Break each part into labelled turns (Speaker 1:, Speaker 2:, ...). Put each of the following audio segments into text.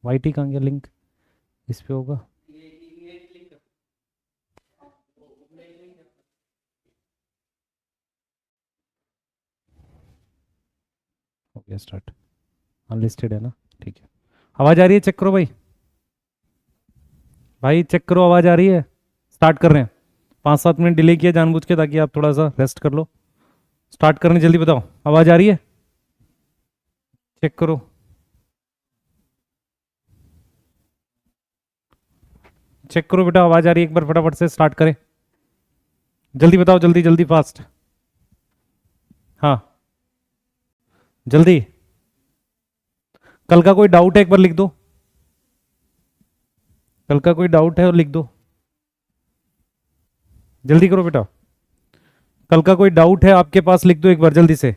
Speaker 1: YT कहाँ गया link? इस पे होगा। हो गया स्टार्ट। अनलिस्टेड है ना? ठीक है। आवाज आ रही है? चेक करो भाई। भाई चेक करो, आवाज आ रही है? स्टार्ट कर रहे हैं। 5-7 मिनट डिले किया जानबूझ के ताकि आप थोड़ा सा रेस्ट कर लो। स्टार्ट करने जल्दी बताओ, आवाज आ रही है? चेक करो। चेक करो बेटा, आवाज आ रही है? एक बार फटाफट से स्टार्ट करें। जल्दी बताओ, जल्दी जल्दी फास्ट। हाँ जल्दी। कल का कोई डाउट है एक बार लिख दो। कल का कोई डाउट है और लिख दो। जल्दी करो बेटा। कल का कोई डाउट है आपके पास, लिख दो एक बार जल्दी से।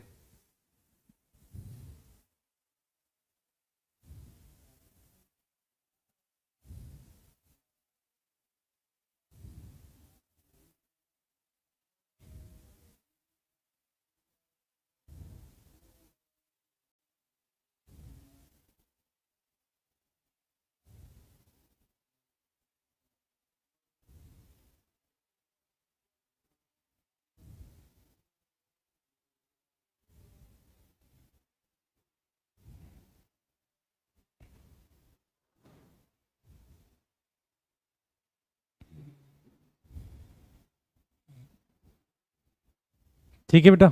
Speaker 1: ठीक है बेटा।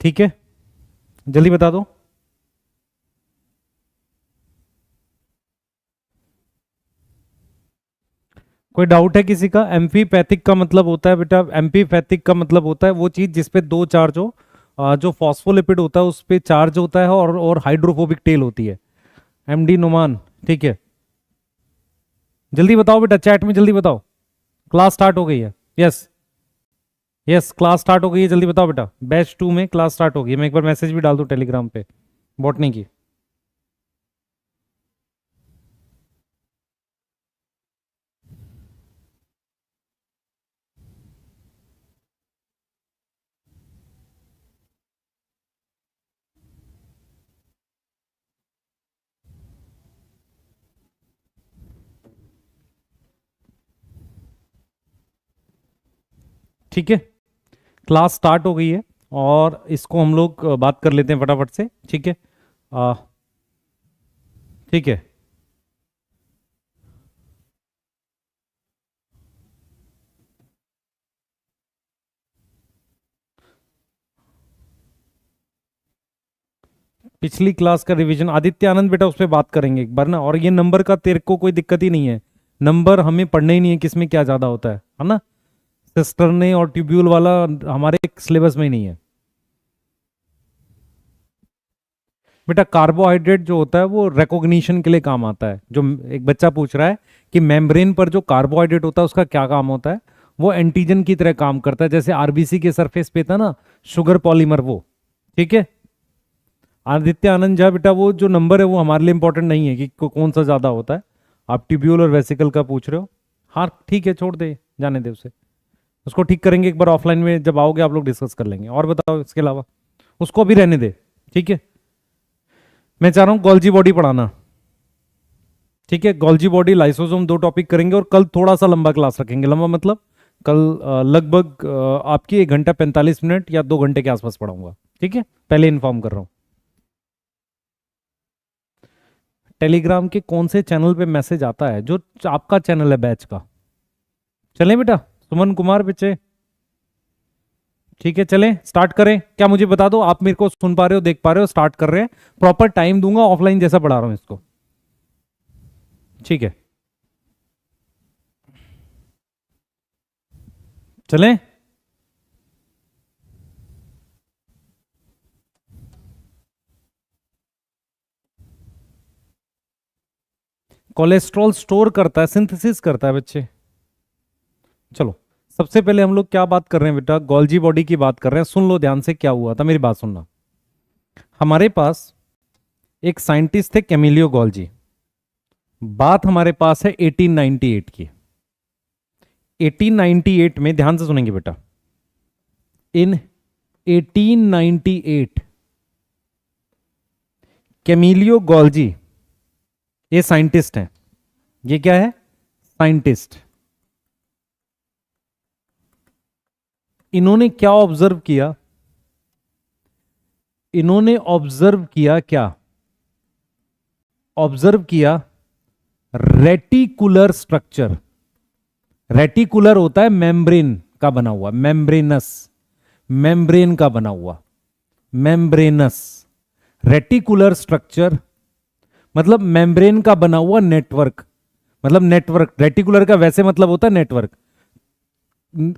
Speaker 1: ठीक है, जल्दी बता दो। कोई डाउट है किसी का? एम्फीपैथिक का मतलब होता है बेटा, एम्फीपैथिक का मतलब होता है वो चीज जिसपे दो चार्ज हो। जो फॉस्फोलिपिड होता है उस पे चार्ज होता है और हाइड्रोफोबिक टेल होती है। एमडी नुमान। ठीक है, जल्दी बताओ बेटा, चैट में जल्दी बताओ। क्लास स्टार्ट हो गई है? यस। यस क्लास स्टार्ट हो गई है, जल्दी बताओ बेटा। बैच 2 में क्लास स्टार्ट हो गई है। मैं एक बार मैसेज भी डाल दूं टेलीग्राम पे बॉटनी की। ठीक है, क्लास स्टार्ट हो गई है और इसको हम लोग बात कर लेते हैं फटाफट से। ठीक है। आ, ठीक है। पिछली क्लास का रिवीजन आदित्य आनंद बेटा उस पर बात करेंगे एक बार ना। और ये नंबर का तेरे को कोई दिक्कत ही नहीं है। नंबर हमें पढ़ना ही नहीं है, किसमें क्या ज्यादा होता है ना। सिस्टर ने और ट्यूब्यूल वाला हमारे सिलेबस में ही नहीं है बेटा। कार्बोहाइड्रेट जो होता है वो रिकॉग्निशन के लिए काम आता है। जो एक बच्चा पूछ रहा है कि मेम्ब्रेन पर जो कार्बोहाइड्रेट होता है उसका क्या काम होता है, वो एंटीजन की तरह काम करता है। जैसे आरबीसी के सरफेस पे था ना शुगर पॉलीमर, वो। ठीक है। आदित्य आनंद झा बेटा, वो जो नंबर है वो हमारे लिए इंपॉर्टेंट नहीं है कि कौन सा ज्यादा होता है। आप ट्यूब्यूल और वेसिकल का पूछ रहे हो। हाँ ठीक है, छोड़ दे, जाने दे उसे। उसको ठीक करेंगे एक बार ऑफलाइन में, जब आओगे आप लोग डिस्कस कर लेंगे। और बताओ इसके अलावा, उसको अभी रहने दे। ठीक है। मैं चाह रहा हूँ गोल्जी बॉडी पढ़ाना। ठीक है, गोल्जी बॉडी लाइसोसोम 2 टॉपिक करेंगे और कल थोड़ा सा लंबा क्लास रखेंगे। लंबा मतलब कल लगभग आपकी 1 घंटा 45 मिनट या 2 घंटे के आसपास पढ़ाऊंगा। ठीक है, पहले इन्फॉर्म कर रहा हूँ। टेलीग्राम के कौन से चैनल पे मैसेज आता है? जो आपका चैनल है बैच का। चलें बेटा, सुमन कुमार पीछे। ठीक है, चलें स्टार्ट करें क्या? मुझे बता दो, आप मेरे को सुन पा रहे हो, देख पा रहे हो? स्टार्ट कर रहे हैं। प्रॉपर टाइम दूंगा, ऑफलाइन जैसा पढ़ा रहा हूं इसको। ठीक है, चलें। कोलेस्ट्रॉल स्टोर करता है, सिंथेसिस करता है बच्चे। चलो, सबसे पहले हम लोग क्या बात कर रहे हैं बेटा? गोल्जी बॉडी की बात कर रहे हैं। सुन लो ध्यान से, क्या हुआ था मेरी बात सुनना। हमारे पास एक साइंटिस्ट थे कैमिलियो गोल्जी। बात हमारे पास है 1898 की। 1898 में, ध्यान से सुनेंगे बेटा, इन 1898 कैमिलियो गोल्जी, ये साइंटिस्ट हैं। ये क्या है? साइंटिस्ट। इन्होंने क्या ऑब्जर्व किया? इन्होंने ऑब्जर्व किया क्या? ऑब्जर्व किया रेटिकुलर स्ट्रक्चर। रेटिकुलर होता है मेम्ब्रेन का बना हुआ, मेम्ब्रेनस, मेम्ब्रेन का बना हुआ, मेम्ब्रेनस। रेटिकुलर स्ट्रक्चर मतलब मेम्ब्रेन का बना हुआ नेटवर्क, मतलब नेटवर्क। रेटिकुलर का वैसे मतलब होता है network.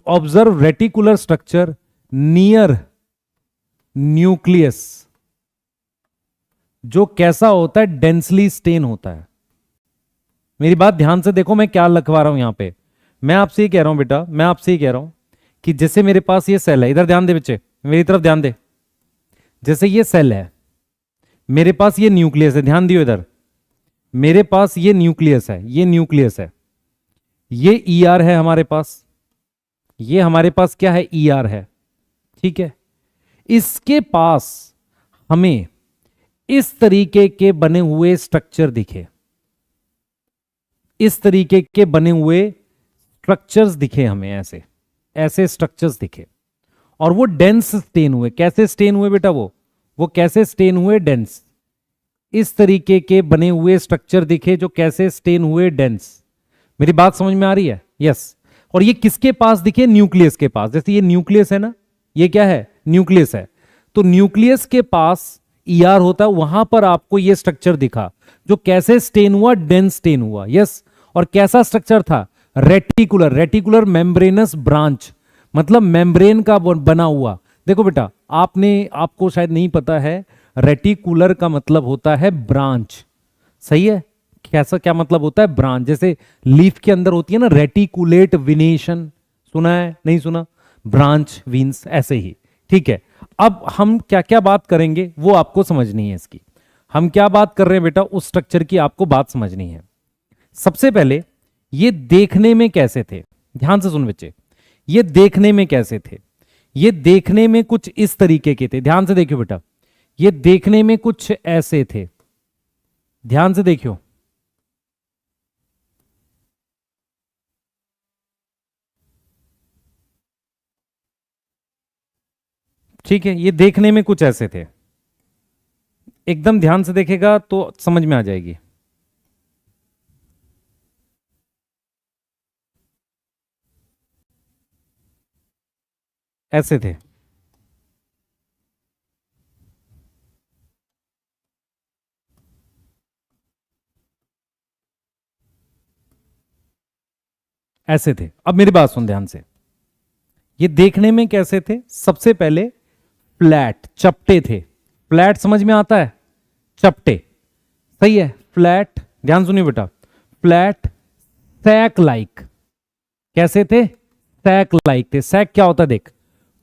Speaker 1: Observe reticular structure near nucleus, जो कैसा होता है? डेंसली स्टेन होता है। मेरी बात ध्यान से देखो, मैं क्या लिखवा रहा हूं यहां पे। मैं आपसे ही कह रहा हूं बेटा, मैं आपसे ही कह रहा हूं कि जैसे मेरे पास ये सेल है, इधर ध्यान दे बच्चे, मेरी तरफ ध्यान दे। जैसे ये सेल है, मेरे पास ये न्यूक्लियस है, ध्यान दियो इधर। मेरे पास ये न्यूक्लियस है, ये न्यूक्लियस है, ये ईआर है हमारे पास, ये हमारे पास क्या है? ईआर है, ठीक है। इसके पास हमें इस तरीके के बने हुए स्ट्रक्चर दिखे, इस तरीके के बने हुए स्ट्रक्चर्स दिखे हमें, ऐसे ऐसे स्ट्रक्चर्स दिखे, और वो डेंस स्टेन हुए। कैसे स्टेन हुए बेटा? वो कैसे स्टेन हुए? डेंस। इस तरीके के बने हुए स्ट्रक्चर दिखे जो कैसे स्टेन हुए? डेंस। मेरी बात समझ में आ रही है? यस। और ये किसके पास दिखे? न्यूक्लियस के पास। जैसे ये न्यूक्लियस है ना, ये क्या है? न्यूक्लियस है। तो न्यूक्लियस के पास ईआर होता है, वहां पर आपको ये स्ट्रक्चर दिखा जो कैसे स्टेन हुआ? डेंस स्टेन हुआ। यस। और कैसा स्ट्रक्चर था? रेटिकुलर, रेटिकुलर मेम्ब्रेनस ब्रांच, मतलब मेम्ब्रेन का बना हुआ। देखो बेटा, आपको शायद नहीं पता है, रेटिकुलर का मतलब होता है ब्रांच। सही है? कैसा, क्या मतलब होता है? ब्रांच। जैसे लीफ के अंदर होती है ना रेटिकुलेट विनेशन, सुना है? नहीं सुना? ब्रांच वीन्स, ऐसे ही। ठीक है। अब हम क्या क्या बात करेंगे वो आपको समझनी है इसकी। हम क्या बात कर रहे हैं बेटा? उस स्ट्रक्चर की आपको बात समझनी है। सबसे पहले ये देखने में कैसे थे? ध्यान से सुन बच्चे, ये देखने में कैसे थे? ये देखने में कुछ इस तरीके के थे। ध्यान से देखियो बेटा, ये देखने में कुछ ऐसे थे। ध्यान से देखियो, ठीक है। ये देखने में कुछ ऐसे थे, एकदम ध्यान से देखेगा तो समझ में आ जाएगी। ऐसे थे। ऐसे थे। अब मेरी बात सुन ध्यान से, ये देखने में कैसे थे? सबसे पहले फ्लैट, चपटे थे। फ्लैट समझ में आता है? चपटे, सही है। फ्लैट, ध्यान सुनिए बेटा, फ्लैट सैक लाइक। कैसे थे? सैक लाइक थे। सैक क्या होता है? देख,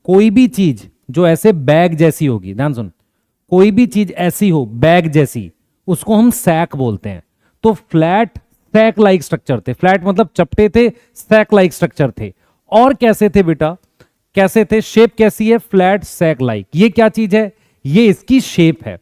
Speaker 1: कोई भी चीज जो ऐसे बैग जैसी होगी, ध्यान सुन, कोई भी चीज ऐसी हो बैग जैसी, उसको हम सैक बोलते हैं। तो फ्लैट सैक लाइक स्ट्रक्चर थे। फ्लैट मतलब चपटे थे, सैक लाइक स्ट्रक्चर थे। और कैसे थे बेटा? कैसे थे? शेप कैसी है? Flat sac like. ये क्या चीज है? ये इसकी शेप है।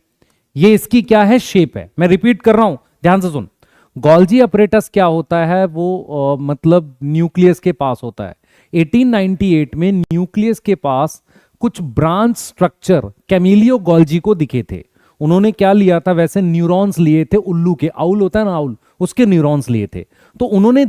Speaker 1: ये इसकी क्या है? शेप है। मैं रिपीट कर रहा हूं, ध्यान से सुन। गोल्जी अपरेटस क्या होता है? वो मतलब न्यूक्लियस के पास होता है। 1898 में न्यूक्लियस के पास कुछ ब्रांच स्ट्रक्चर कैमिलियो गोल्जी को दिखे थे। उन्होंने क्या लिया था? वैसे न्यूरॉन्स लिए थे, उल्लू के, आउल होता है ना, आउल, उसके न्यूरॉन्स लिए थे। तो उन्होंने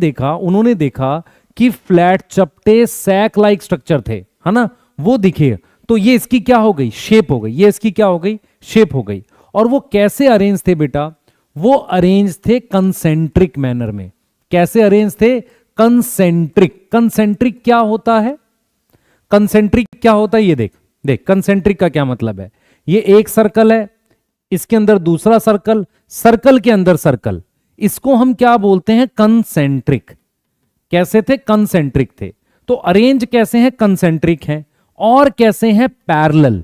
Speaker 1: देखा कि फ्लैट चपटे सैक लाइक स्ट्रक्चर थे, है ना, वो दिखे। तो ये इसकी क्या हो गई? शेप हो गई। ये इसकी क्या हो गई? शेप हो गई। और वो कैसे अरेंज थे बेटा? वो अरेंज थे कंसेंट्रिक मैनर में। कैसे अरेंज थे? कंसेंट्रिक। कंसेंट्रिक क्या होता है? कंसेंट्रिक क्या होता है? ये देख, देख कंसेंट्रिक का क्या मतलब है। ये एक सर्कल है, इसके अंदर दूसरा सर्कल, सर्कल के अंदर सर्कल, इसको हम क्या बोलते हैं? कंसेंट्रिक। कैसे थे? कंसेंट्रिक थे। तो अरेंज कैसे हैं? कंसेंट्रिक हैं। और कैसे हैं? पैरेलल।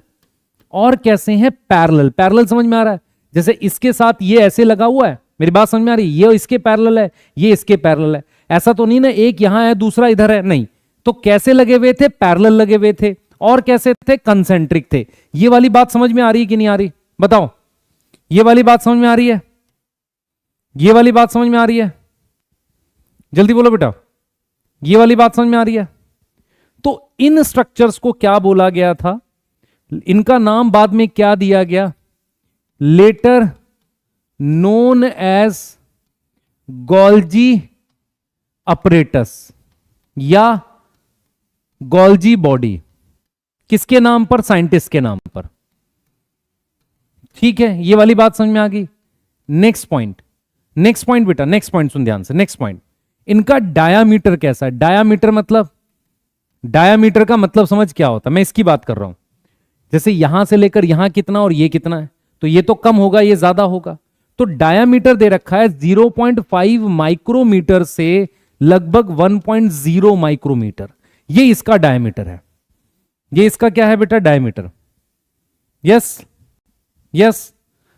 Speaker 1: और कैसे हैं? पैरेलल। पैरेलल समझ में आ रहा है? जैसे इसके साथ ये ऐसे लगा हुआ है, मेरी बात समझ में आ रही है? ये इसके पैरेलल है, ये इसके पैरेलल है। ऐसा तो नहीं ना एक यहां है दूसरा इधर है, नहीं। तो कैसे लगे हुए थे? पैरेलल लगे हुए थे। और कैसे थे, कंसेंट्रिक थे। ये वाली बात समझ में आ रही है कि नहीं आ रही, बताओ। ये वाली बात समझ में आ रही है, ये वाली बात समझ में आ रही है, जल्दी बोलो बेटा, ये वाली बात समझ में आ रही है। तो इन स्ट्रक्चर्स को क्या बोला गया था, इनका नाम बाद में क्या दिया गया, later known as Golgi apparatus या गोल्जी बॉडी। किसके नाम पर, साइंटिस्ट के नाम पर। ठीक है, ये वाली बात समझ में आ गई। नेक्स्ट पॉइंट, नेक्स्ट पॉइंट बेटा, नेक्स्ट पॉइंट सुन ध्यान से। नेक्स्ट पॉइंट, इनका डायामीटर कैसा है। डायामीटर मतलब, डायामीटर का मतलब समझ क्या होता है, मैं इसकी बात कर रहा हूं। जैसे यहां से लेकर यहां कितना और ये कितना है, तो ये तो कम होगा, ये ज्यादा होगा। तो डायामीटर दे रखा है 0.5 माइक्रोमीटर से लगभग 1.0 माइक्रोमीटर, ये इसका डायमीटर है। ये इसका क्या है बेटा, डायमीटर। यस यस,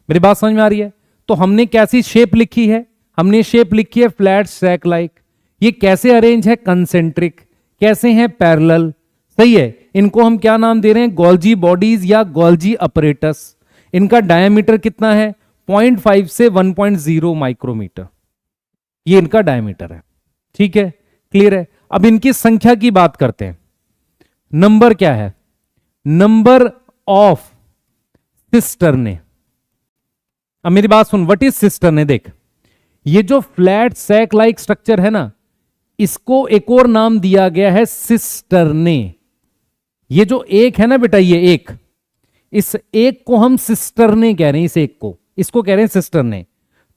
Speaker 1: मेरी बात समझ में आ रही है। तो हमने कैसी शेप लिखी है, हमने शेप लिखी है फ्लैट सैक लाइक। ये कैसे अरेंज है, कंसेंट्रिक। कैसे हैं, पैरेलल। सही है, इनको हम क्या नाम दे रहे हैं, गोल्जी बॉडीज या गोल्जी अपरेटस। इनका डायमीटर कितना है, 0.5 से 1.0 माइक्रोमीटर, ये इनका डायमीटर है। ठीक है, क्लियर है। अब इनकी संख्या की बात करते हैं। नंबर क्या है, नंबर ऑफ सिस्टर्ने। अब मेरी बात सुन, व्हाट इज सिस्टर्ने। देख, ये जो फ्लैट सैक लाइक स्ट्रक्चर है ना, इसको एक और नाम दिया गया है सिस्टर्ने। ये जो एक है ना बेटा, ये एक, इस एक को हम सिस्टर्ने कह रहे हैं, इस एक को, इसको कह रहे हैं सिस्टर्ने।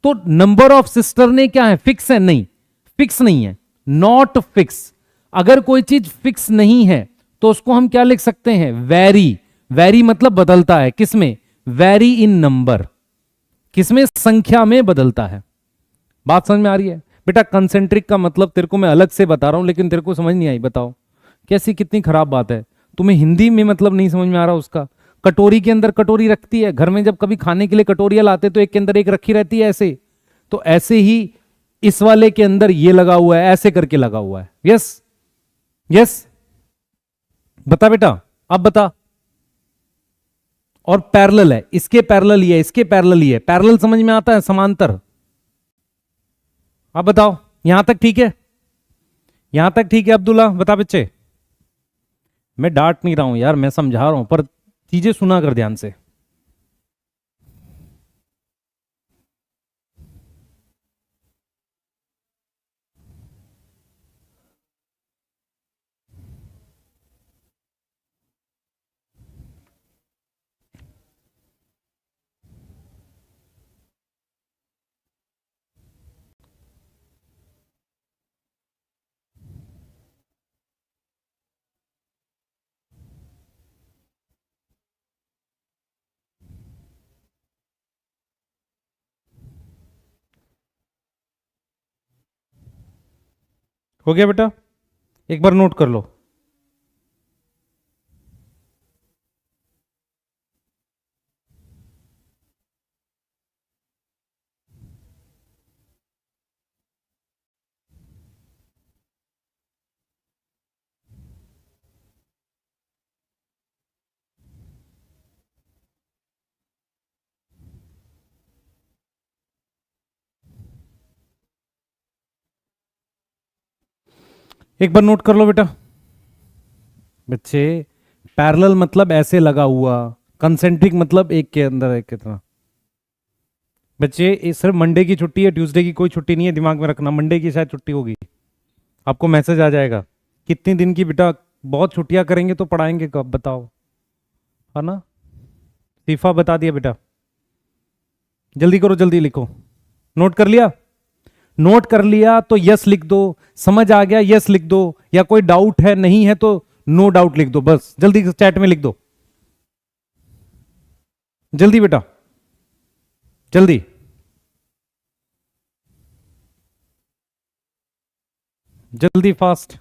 Speaker 1: तो नंबर ऑफ सिस्टर्ने क्या है, फिक्स है, नहीं, फिक्स नहीं है, नॉट फिक्स। अगर कोई चीज फिक्स नहीं है तो उसको हम क्या लिख सकते हैं, वेरी। वेरी मतलब बदलता है, किसमें, वेरी इन नंबर, किसमें, संख्या में बदलता है। बात समझ में आ रही है बेटा। कंसेंट्रिक का मतलब तेरे को मैं अलग से बता रहा हूं, लेकिन तेरे को समझ नहीं आई, बताओ कैसी, कितनी खराब बात है। तुम्हें हिंदी में मतलब नहीं समझ में आ रहा उसका। कटोरी के अंदर कटोरी रखती है, घर में जब कभी खाने के लिए कटोरियां लाते तो एक के अंदर एक रखी रहती है ऐसे, तो ऐसे ही इस वाले के अंदर ये लगा हुआ है, ऐसे करके लगा हुआ है। यस यस, बता बेटा, अब बता। और पैरेलल है, इसके पैरेलल ही है, इसके पैरेलल ही है। पैरेलल समझ में आता है, समांतर। अब बताओ, यहां तक ठीक है, यहां तक ठीक है अब्दुल्ला, बता बच्चे। मैं डांट नहीं रहा हूं यार, मैं समझा रहा हूं, पर चीजें सुना कर ध्यान से। हो गया बेटा, एक बार नोट कर लो। एक बार नोट कर लो बेटा बच्चे। पैरेलल मतलब ऐसे लगा हुआ, कंसेंट्रिक मतलब एक के अंदर एक कितना। बच्चे सिर्फ मंडे की छुट्टी है, ट्यूसडे की कोई छुट्टी नहीं है, दिमाग में रखना। मंडे की शायद छुट्टी होगी, आपको मैसेज आ जाएगा कितनी दिन की बेटा। बहुत छुट्टियां करेंगे तो पढ़ाएंगे कब, बताओ, है ना। फीफा बता दिया बेटा, जल्दी करो, जल्दी लिखो। नोट कर लिया, नोट कर लिया तो यस लिख दो। समझ आ गया, यस लिख दो। या कोई डाउट है, नहीं है तो नो डाउट लिख दो, बस जल्दी चैट में लिख दो, जल्दी बेटा, जल्दी, जल्दी, फास्ट।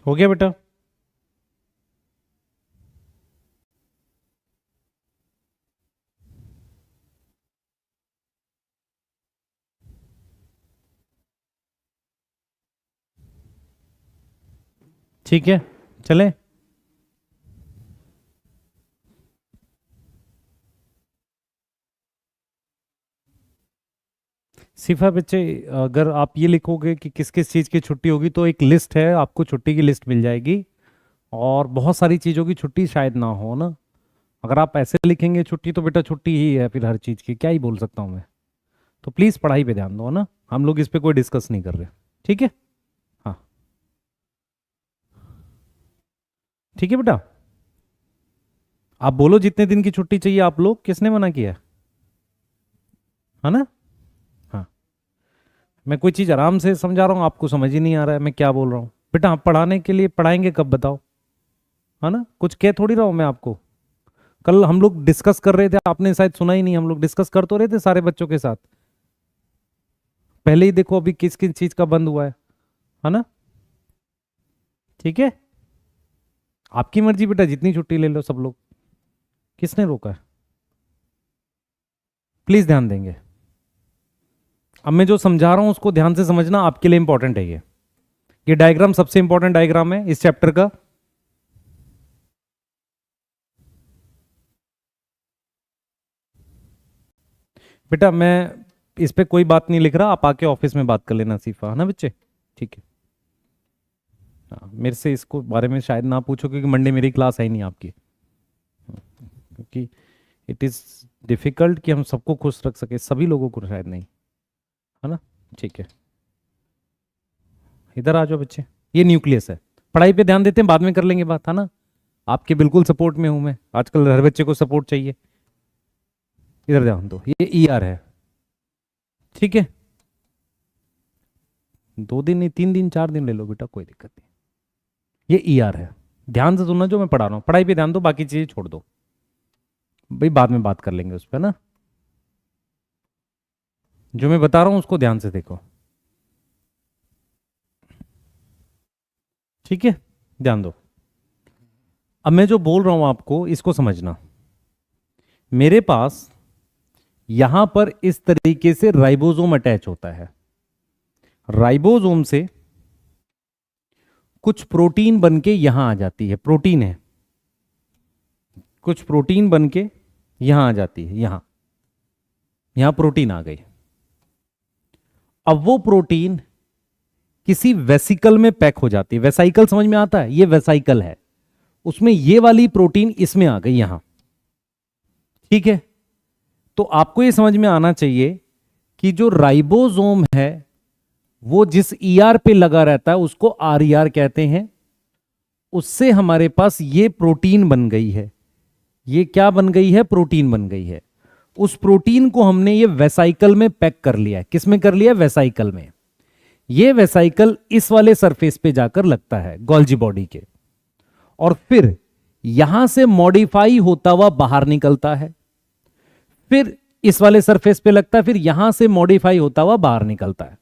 Speaker 1: हो गया बेटा? ठीक है, चलें। सिफा बच्चे, अगर आप ये लिखोगे कि किस किस चीज़ की छुट्टी होगी तो एक लिस्ट है, आपको छुट्टी की लिस्ट मिल जाएगी। और बहुत सारी चीज़ों की छुट्टी शायद ना हो ना। अगर आप ऐसे लिखेंगे छुट्टी तो बेटा छुट्टी ही है, फिर हर चीज़ की क्या ही बोल सकता हूँ मैं। तो प्लीज़ पढ़ाई पे ध्यान दो ना, हम लोग इस पे कोई डिस्कस नहीं कर रहे। ठीक है, हाँ ठीक है बेटा। आप बोलो जितने दिन की छुट्टी चाहिए आप लोग, किसने मना किया है ना? हाँ, मैं कोई चीज़ आराम से समझा रहा हूँ, आपको समझ ही नहीं आ रहा है मैं क्या बोल रहा हूँ। बेटा आप पढ़ाने के लिए पढ़ाएंगे कब बताओ, है ना? कुछ कह थोड़ी रहा हूँ मैं आपको। कल हम लोग डिस्कस कर रहे थे, आपने शायद सुना ही नहीं, हम लोग डिस्कस कर तो रहे थे सारे बच्चों के साथ। पहले ही देखो अभी किस किस चीज का बंद हुआ है ना? ठीक है, आपकी मर्जी बेटा, जितनी छुट्टी ले लो सब लोग, किसने रोका है? प्लीज ध्यान देंगे। अब मैं जो समझा रहा हूं उसको ध्यान से समझना, आपके लिए इंपॉर्टेंट है ये डायग्राम सबसे इंपॉर्टेंट डायग्राम है इस चैप्टर का। बेटा मैं इस पे कोई बात नहीं लिख रहा, आप आके ऑफिस में बात कर लेना सीफा, है ना बच्चे? ठीक है, हाँ मेरे से इसको बारे में शायद ना पूछो क्योंकि मंडे मेरी क्लास है ही नहीं आपकी, क्योंकि इट इज़ डिफिकल्ट कि हम सबको खुश रख सके, सभी लोगों को शायद नहीं, है ना? ठीक है, इधर आ जाओ बच्चे, ये न्यूक्लियस है। पढ़ाई पे ध्यान देते हैं, बाद में कर लेंगे बात, है ना? आपके बिल्कुल सपोर्ट में हूं मैं, आजकल हर बच्चे को सपोर्ट चाहिए। इधर ध्यान दो, ये ई आर है, ठीक है? 2 दिन नहीं, 3 दिन 4 दिन ले लो बेटा, कोई दिक्कत नहीं। ये ई आर है, ध्यान से सुनना जो मैं पढ़ा रहा हूँ, पढ़ाई पे ध्यान दो, बाकी चीजें छोड़ दो भाई, बाद में बात कर लेंगे उस पर ना। जो मैं बता रहा हूं उसको ध्यान से देखो, ठीक है? ध्यान दो, अब मैं जो बोल रहा हूं आपको इसको समझना। मेरे पास यहां पर इस तरीके से राइबोसोम अटैच होता है, राइबोसोम से कुछ प्रोटीन बन के यहां आ जाती है, प्रोटीन है, कुछ प्रोटीन बन के यहां आ जाती है, यहां यहां प्रोटीन आ गई। अब वो प्रोटीन किसी वेसिकल में पैक हो जाती है, वेसाइकल समझ में आता है? ये वेसाइकल है, उसमें ये वाली प्रोटीन इसमें आ गई यहां, ठीक है? तो आपको ये समझ में आना चाहिए कि जो राइबोसोम है वो जिस ईआर पे लगा रहता है उसको आरईआर कहते हैं, उससे हमारे पास ये प्रोटीन बन गई है। ये क्या बन गई है? प्रोटीन बन गई है। उस प्रोटीन को हमने ये वेसाइकल में पैक कर लिया है। किस में कर लिया? वेसाइकल में। ये वेसाइकल इस वाले सरफेस पे जाकर लगता है गोल्जी बॉडी के, और फिर यहां से मॉडिफाई होता हुआ बाहर निकलता है, फिर इस वाले सरफेस पे लगता है, फिर यहां से मॉडिफाई होता हुआ बाहर निकलता है।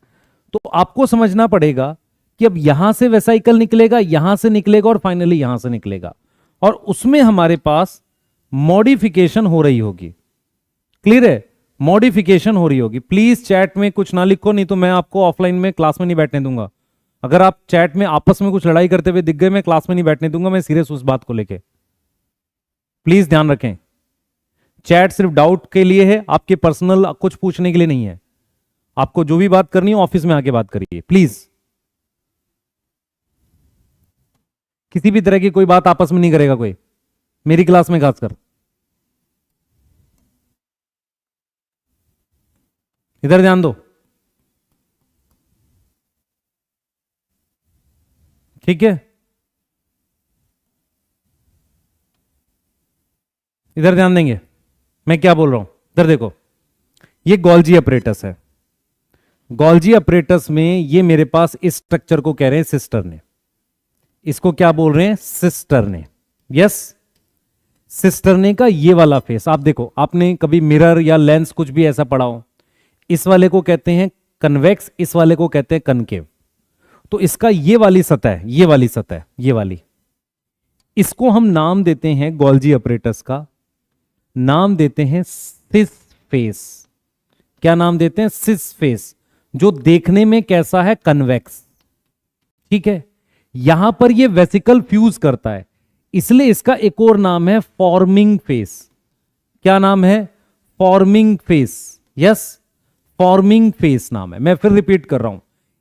Speaker 1: तो आपको समझना पड़ेगा कि अब यहां से वेसाइकल निकलेगा, यहां से निकलेगा और फाइनली यहां से निकलेगा, और उसमें हमारे पास मॉडिफिकेशन हो रही होगी। क्लियर है? मॉडिफिकेशन हो रही होगी। प्लीज चैट में कुछ ना लिखो, नहीं तो मैं आपको ऑफलाइन में क्लास में नहीं बैठने दूंगा। अगर आप चैट में आपस में कुछ लड़ाई करते हुए दिख गए, मैं क्लास में नहीं बैठने दूंगा, मैं सीरियस उस बात को लेके। प्लीज ध्यान रखें, चैट सिर्फ डाउट के लिए है, आपके पर्सनल कुछ पूछने के लिए नहीं है। आपको जो भी बात करनी है ऑफिस में आके बात करिए प्लीज। किसी भी तरह की कोई बात आपस में नहीं करेगा कोई, मेरी क्लास में खासकर। इधर ध्यान दो, ठीक है? इधर ध्यान देंगे, मैं क्या बोल रहा हूं, इधर देखो। ये गोल्जी अपरेटस है, गोल्जी अपरेटस में ये मेरे पास इस स्ट्रक्चर को कह रहे हैं सिस्टर्ने। इसको क्या बोल रहे हैं? सिस्टर्ने। यस, सिस्टर्ने का ये वाला फेस आप देखो, आपने कभी मिरर या लेंस कुछ भी ऐसा पढ़ा हो, इस वाले को कहते हैं कन्वेक्स, इस वाले को कहते हैं कनकेव। तो इसका ये वाली सतह, ये वाली सतह, ये वाली, इसको हम नाम देते हैं गोल्जी अपरेटस का, नाम देते हैं सिस फेस। क्या नाम देते हैं? सिस फेस, जो देखने में कैसा है? कन्वेक्स। ठीक है, यहां पर ये वेसिकल फ्यूज करता है, इसलिए इसका एक और नाम है फॉर्मिंग फेस। क्या नाम है? Forming face. Yes, forming face नाम है। मैं फिर रिपीट कर रहा हूं,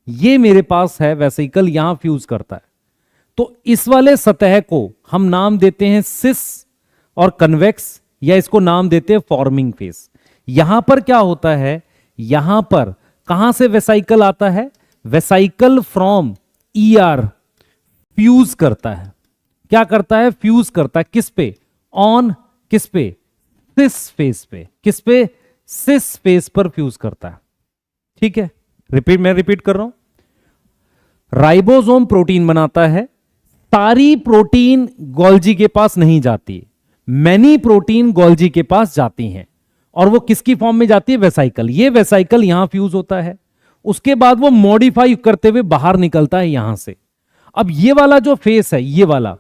Speaker 1: ये मेरे पास है वेसिकल, यहां फ्यूज करता है, तो इस वाले सतह को हम नाम देते हैं सिस और कन्वेक्स, या इसको नाम देते हैं फॉर्मिंग फेस। यहां पर क्या होता है? यहां पर कहां से वेसाइकल आता है? वेसाइकल फ्रॉम ईआर फ्यूज करता है। क्या करता है? फ्यूज करता है। किस पे? ऑन किस पे? सिस फेस पे। किस पे? सिस फेस पर फ्यूज करता है। ठीक है, मैं रिपीट कर रहा हूं, राइबोसोम प्रोटीन बनाता है, सारी प्रोटीन गोल्जी के पास नहीं जाती, मैनी प्रोटीन गोल्जी के पास जाती हैं, और वो किसकी फॉर्म में जाती है? वेसाइकल। ये वेसाइकल यहां फ्यूज होता है, उसके बाद वो मॉडिफाई करते हुए बाहर निकलता है यहां से। अब ये वाला जो फेस है, ये वाला,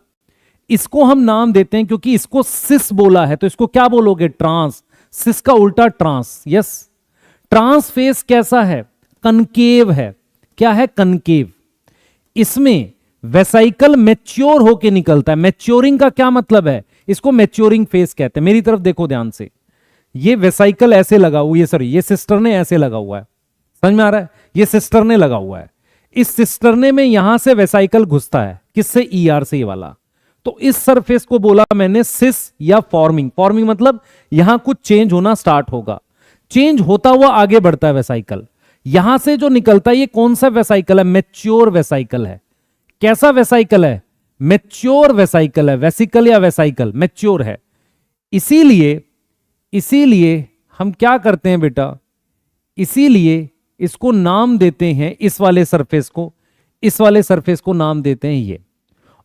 Speaker 1: इसको हम नाम देते हैं, क्योंकि इसको सिस बोला है तो इसको क्या बोलोगे? ट्रांस। सिस का उल्टा ट्रांस। यस, ट्रांस फेस कैसा है? कनकेव है। क्या है? कनकेव। इसमें वेसाइकल मैच्योर होके निकलता है। मैच्योरिंग का क्या मतलब है? इसको मैच्योरिंग फेस कहते हैं। मेरी तरफ देखो ध्यान से, ये वेसाइकल ऐसे लगा हुआ, ये सिस्टर ने ऐसे लगा हुआ है, समझ में आ रहा है? ये सिस्टर ने लगा हुआ है, इस सिस्टरने में यहां से वेसाइकल घुसता है, किससे? ईआर से, ये वाला। तो इस सरफेस को बोला मैंने सिस या फॉर्मिंग। फॉर्मिंग मतलब यहां कुछ चेंज होना स्टार्ट होगा, चेंज होता हुआ आगे बढ़ता है वेसाइकल। यहां से जो निकलता है, ये कौन सा वेसाइकल है? मैच्योर वेसाइकल है। कैसा वेसाइकल है? मैच्योर वेसाइकल है। वेसिकल या वेसाइकल मैच्योर है। इसीलिए हम क्या करते हैं बेटा? इसीलिए इसको नाम देते हैं, इस वाले सरफेस को नाम देते हैं ये।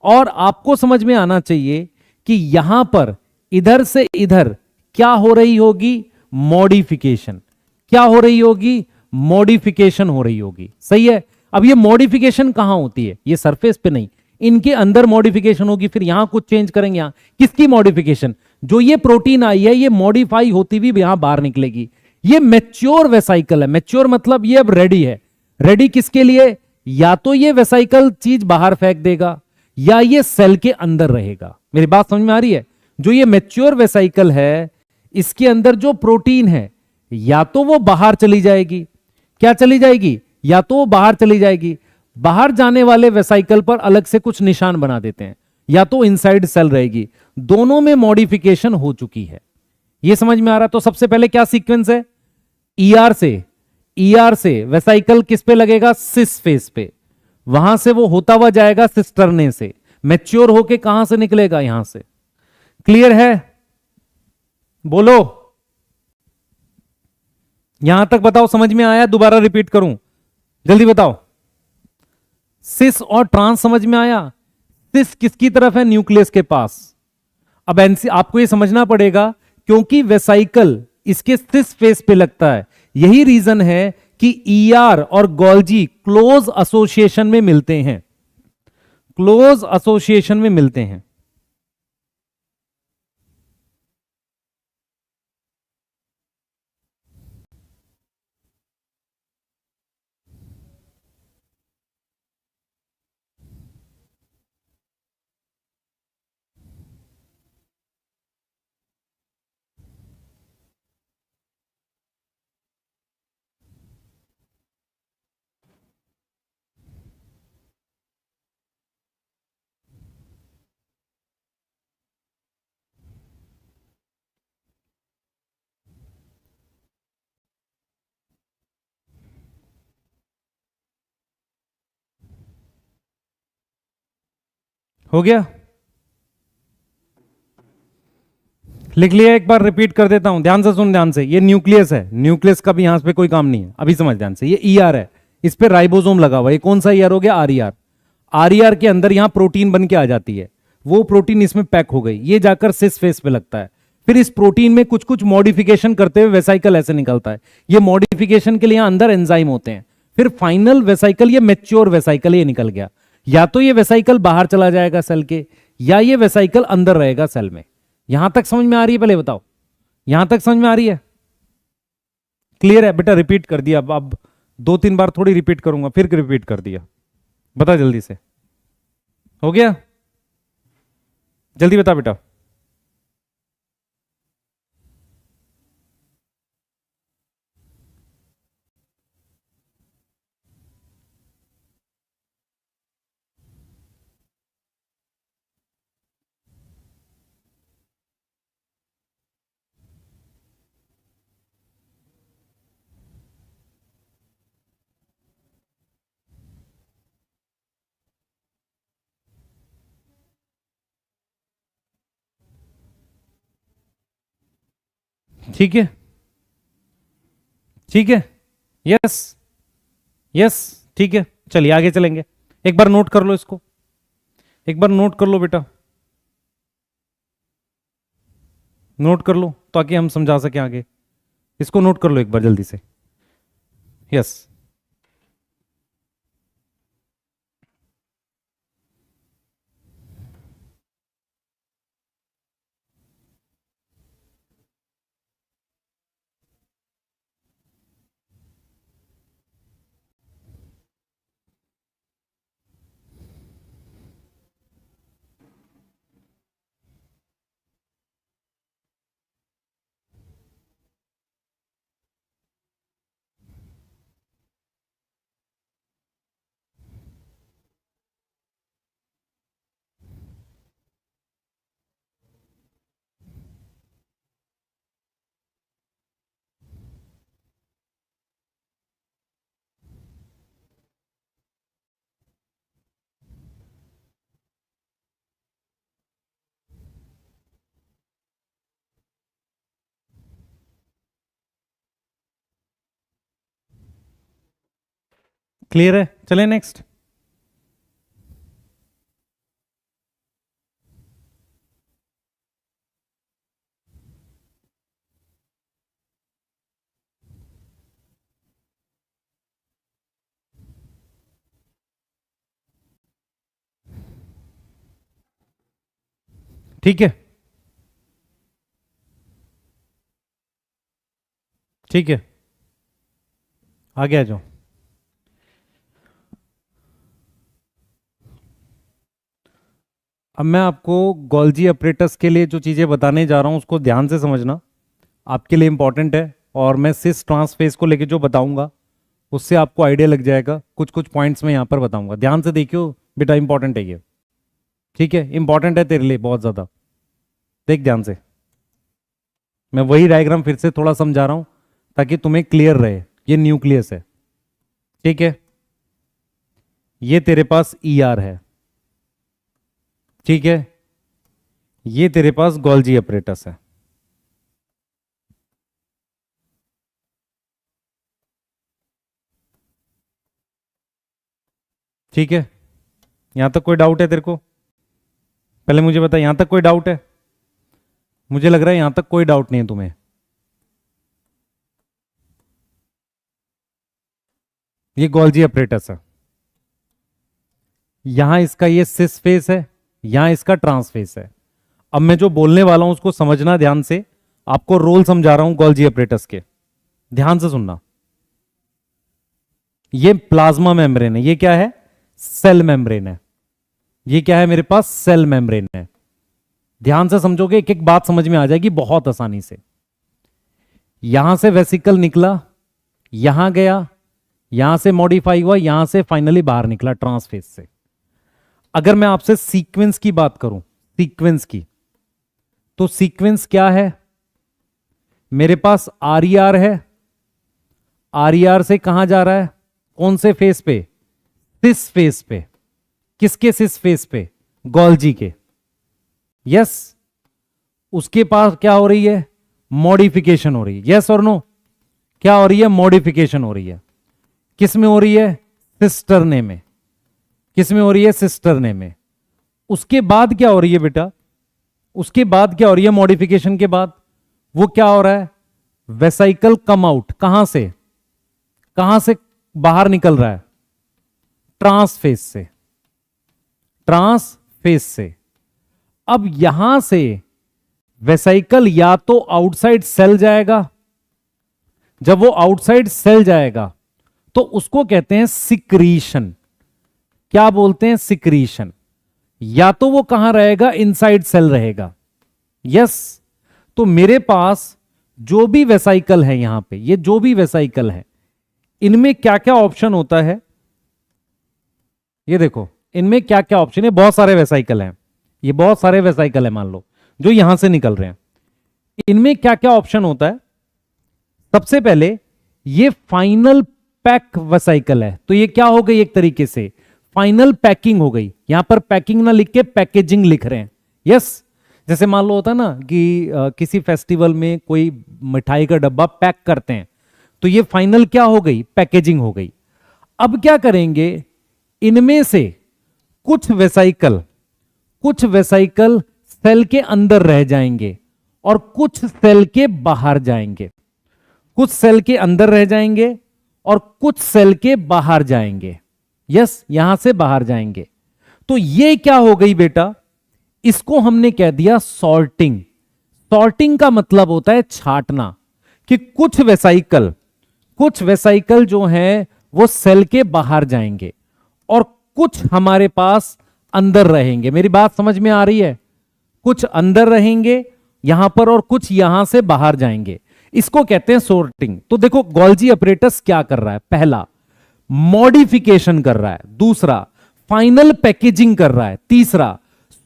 Speaker 1: और आपको समझ में आना चाहिए कि यहां पर इधर से इधर क्या हो रही होगी? मॉडिफिकेशन। क्या हो रही होगी? मॉडिफिकेशन हो रही होगी। सही है। अब ये मॉडिफिकेशन कहां होती है? ये सरफेस पे नहीं, इनके अंदर मॉडिफिकेशन होगी। फिर यहां कुछ चेंज करेंगे। यहां किसकी मॉडिफिकेशन? जो ये प्रोटीन आई है, ये मॉडिफाई होती हुई यहां बाहर निकलेगी। ये मैच्योर वेसाइकल है। मैच्योर मतलब ये अब रेडी है। रेडी किसके लिए? या तो ये वेसाइकल चीज बाहर फेंक देगा, या ये सेल के अंदर रहेगा। मेरी बात समझ में आ रही है? जो ये मैच्योर वेसाइकल है, इसके अंदर जो प्रोटीन है, या तो वो बाहर चली जाएगी। क्या चली जाएगी? या तो वो बाहर चली जाएगी। बाहर जाने वाले वेसाइकल पर अलग से कुछ निशान बना देते हैं, या तो इनसाइड सेल रहेगी। दोनों में मॉडिफिकेशन हो चुकी है। ये समझ में आ रहा है? तो सबसे पहले क्या सीक्वेंस है? ईआर से वेसाइकल किस पे लगेगा? सिस फेस पे। वहां से वो होता हुआ जाएगा सिस्टरने से, मैच्योर होके कहां से निकलेगा? यहां से। क्लियर है? बोलो, यहां तक बताओ, समझ में आया? दोबारा रिपीट करूं, जल्दी बताओ। सिस और ट्रांस समझ में आया? सिस किसकी तरफ है? न्यूक्लियस के पास। अब आपको यह समझना पड़ेगा, क्योंकि वेसाइकल इसके सिस फेस पे लगता है। यही रीजन है कि ईआर और गोल्जी क्लोज एसोसिएशन में मिलते हैं। क्लोज एसोसिएशन में मिलते हैं। हो गया? लिख लिया? एक बार रिपीट कर देता हूं, ध्यान से सुन, ध्यान से। ये न्यूक्लियस है, न्यूक्लियस का भी यहां पे कोई काम नहीं है, अभी समझ ध्यान से। ये ईआर है, इस पे राइबोसोम लगा हुआ है। ये कौन सा ईआर हो गया? आरईआर। आरईआर के अंदर यहां प्रोटीन बन के आ जाती है, वो प्रोटीन इसमें पैक हो गई, ये जाकर सिस फेस पे लगता है। फिर इस प्रोटीन में कुछ कुछ मॉडिफिकेशन करते हुए वेसाइकल ऐसे निकलता है। ये मॉडिफिकेशन के लिए यहां अंदर एंजाइम होते हैं, फिर फाइनल वेसाइकल, ये मैच्योर वेसाइकल ये निकल गया, या तो ये वेसाइकल बाहर चला जाएगा सेल के, या ये वेसाइकल अंदर रहेगा सेल में। यहां तक समझ में आ रही है? पहले बताओ, यहां तक समझ में आ रही है? क्लियर है बेटा? रिपीट कर दिया, अब 2-3 बार थोड़ी रिपीट करूंगा, फिर रिपीट कर दिया। बता जल्दी से, हो गया? जल्दी बता बेटा। ठीक है, ठीक है, यस, यस, ठीक है। चलिए आगे चलेंगे। एक बार नोट कर लो इसको, एक बार नोट कर लो बेटा, नोट कर लो ताकि हम समझा सकें आगे। इसको नोट कर लो एक बार जल्दी से। यस, क्लियर है? चले नेक्स्ट। ठीक है, ठीक है, आगे आ जाओ। अब मैं आपको गोल्जी अपरेटस के लिए जो चीजें बताने जा रहा हूं उसको ध्यान से समझना, आपके लिए इंपॉर्टेंट है। और मैं सिस ट्रांसफेज को लेके जो बताऊंगा उससे आपको आइडिया लग जाएगा। कुछ कुछ पॉइंट्स मैं यहां पर बताऊंगा, ध्यान से देखियो बेटा, इंपॉर्टेंट है ये। ठीक है, इंपॉर्टेंट है तेरे लिए बहुत ज्यादा, देख ध्यान से। मैं वही डायग्राम फिर से थोड़ा समझा रहा हूं ताकि तुम्हें क्लियर रहे। ये न्यूक्लियस है, ठीक है, ये तेरे पास ईआर है, ठीक है, ये तेरे पास गोल्जी अपरेटस है। ठीक है, यहां तक कोई डाउट है तेरे को? पहले मुझे बता, यहां तक कोई डाउट है? मुझे लग रहा है यहां तक कोई डाउट नहीं है तुम्हें। ये गोल्जी अपरेटस है, यहां इसका ये सिस फेस है, यहां इसका ट्रांस फेस है। अब मैं जो बोलने वाला हूं उसको समझना ध्यान से, आपको रोल समझा रहा हूं गोल्जी अपरेटस के, ध्यान से सुनना। ये प्लाज्मा मेम्ब्रेन है, ये क्या है? सेल मेम्ब्रेन है। ये क्या है मेरे पास? सेल मेम्ब्रेन है। ध्यान से समझोगे एक एक बात समझ में आ जाएगी बहुत आसानी से। यहां से वेसिकल निकला, यहां गया, यहां से मॉडिफाई हुआ, यहां से फाइनली बाहर निकला ट्रांसफेज से। अगर मैं आपसे सीक्वेंस की बात करूं, सीक्वेंस की, तो सीक्वेंस क्या है? मेरे पास आर है, आर से कहां जा रहा है? कौन से फेस पे? सिस फेस पे। किसके सिस फेस पे? गोल्जी के। यस, उसके पास क्या हो रही है? मॉडिफिकेशन हो रही है। यस और नो? क्या हो रही है? मॉडिफिकेशन हो रही है। किस में हो रही है? सिस्टरने में। किस में हो रही है? सिस्टरने में। उसके बाद क्या हो रही है बेटा? उसके बाद क्या हो रही है? मॉडिफिकेशन के बाद वो क्या हो रहा है? Vesicle come out. कहां से? कहां से बाहर निकल रहा है ट्रांसफेज से, ट्रांसफेज से। अब यहां से वेसाइकल या तो आउटसाइड सेल जाएगा, जब वो आउटसाइड सेल जाएगा तो उसको कहते हैं सिक्रीशन। क्या बोलते हैं? सिक्रीशन। या तो वो कहां रहेगा? इनसाइड सेल रहेगा। यस। तो मेरे पास जो भी वेसाइकल है यहां पे, ये जो भी वेसाइकल है, इनमें क्या क्या ऑप्शन होता है? ये देखो इनमें क्या क्या ऑप्शन है। बहुत सारे वेसाइकल हैं, ये बहुत सारे वेसाइकल है मान लो जो यहां से निकल रहे हैं। इनमें क्या क्या ऑप्शन होता है? सबसे पहले ये फाइनल पैक वेसाइकल है, तो ये क्या हो गई? एक तरीके से फाइनल पैकिंग हो गई। यहां पर पैकिंग ना लिख के पैकेजिंग लिख रहे हैं। यस। जैसे मान लो होता है ना कि किसी फेस्टिवल में कोई मिठाई का डब्बा पैक करते हैं, तो ये फाइनल क्या हो गई? पैकेजिंग हो गई। अब क्या करेंगे? इनमें से कुछ वेसाइकल सेल के अंदर रह जाएंगे और कुछ सेल के बाहर जाएंगे। कुछ सेल के अंदर रह जाएंगे और कुछ सेल के बाहर जाएंगे। यस, यहां से बाहर जाएंगे। तो ये क्या हो गई बेटा? इसको हमने कह दिया सॉर्टिंग। सॉर्टिंग का मतलब होता है छांटना, कि कुछ वेसाइकल जो हैं वो सेल के बाहर जाएंगे और कुछ हमारे पास अंदर रहेंगे। मेरी बात समझ में आ रही है? कुछ अंदर रहेंगे यहां पर और कुछ यहां से बाहर जाएंगे। इसको कहते हैं सॉर्टिंग। तो देखो गोल्जी अपरेटस क्या कर रहा है? पहला, मॉडिफिकेशन कर रहा है। दूसरा, फाइनल पैकेजिंग कर रहा है। तीसरा,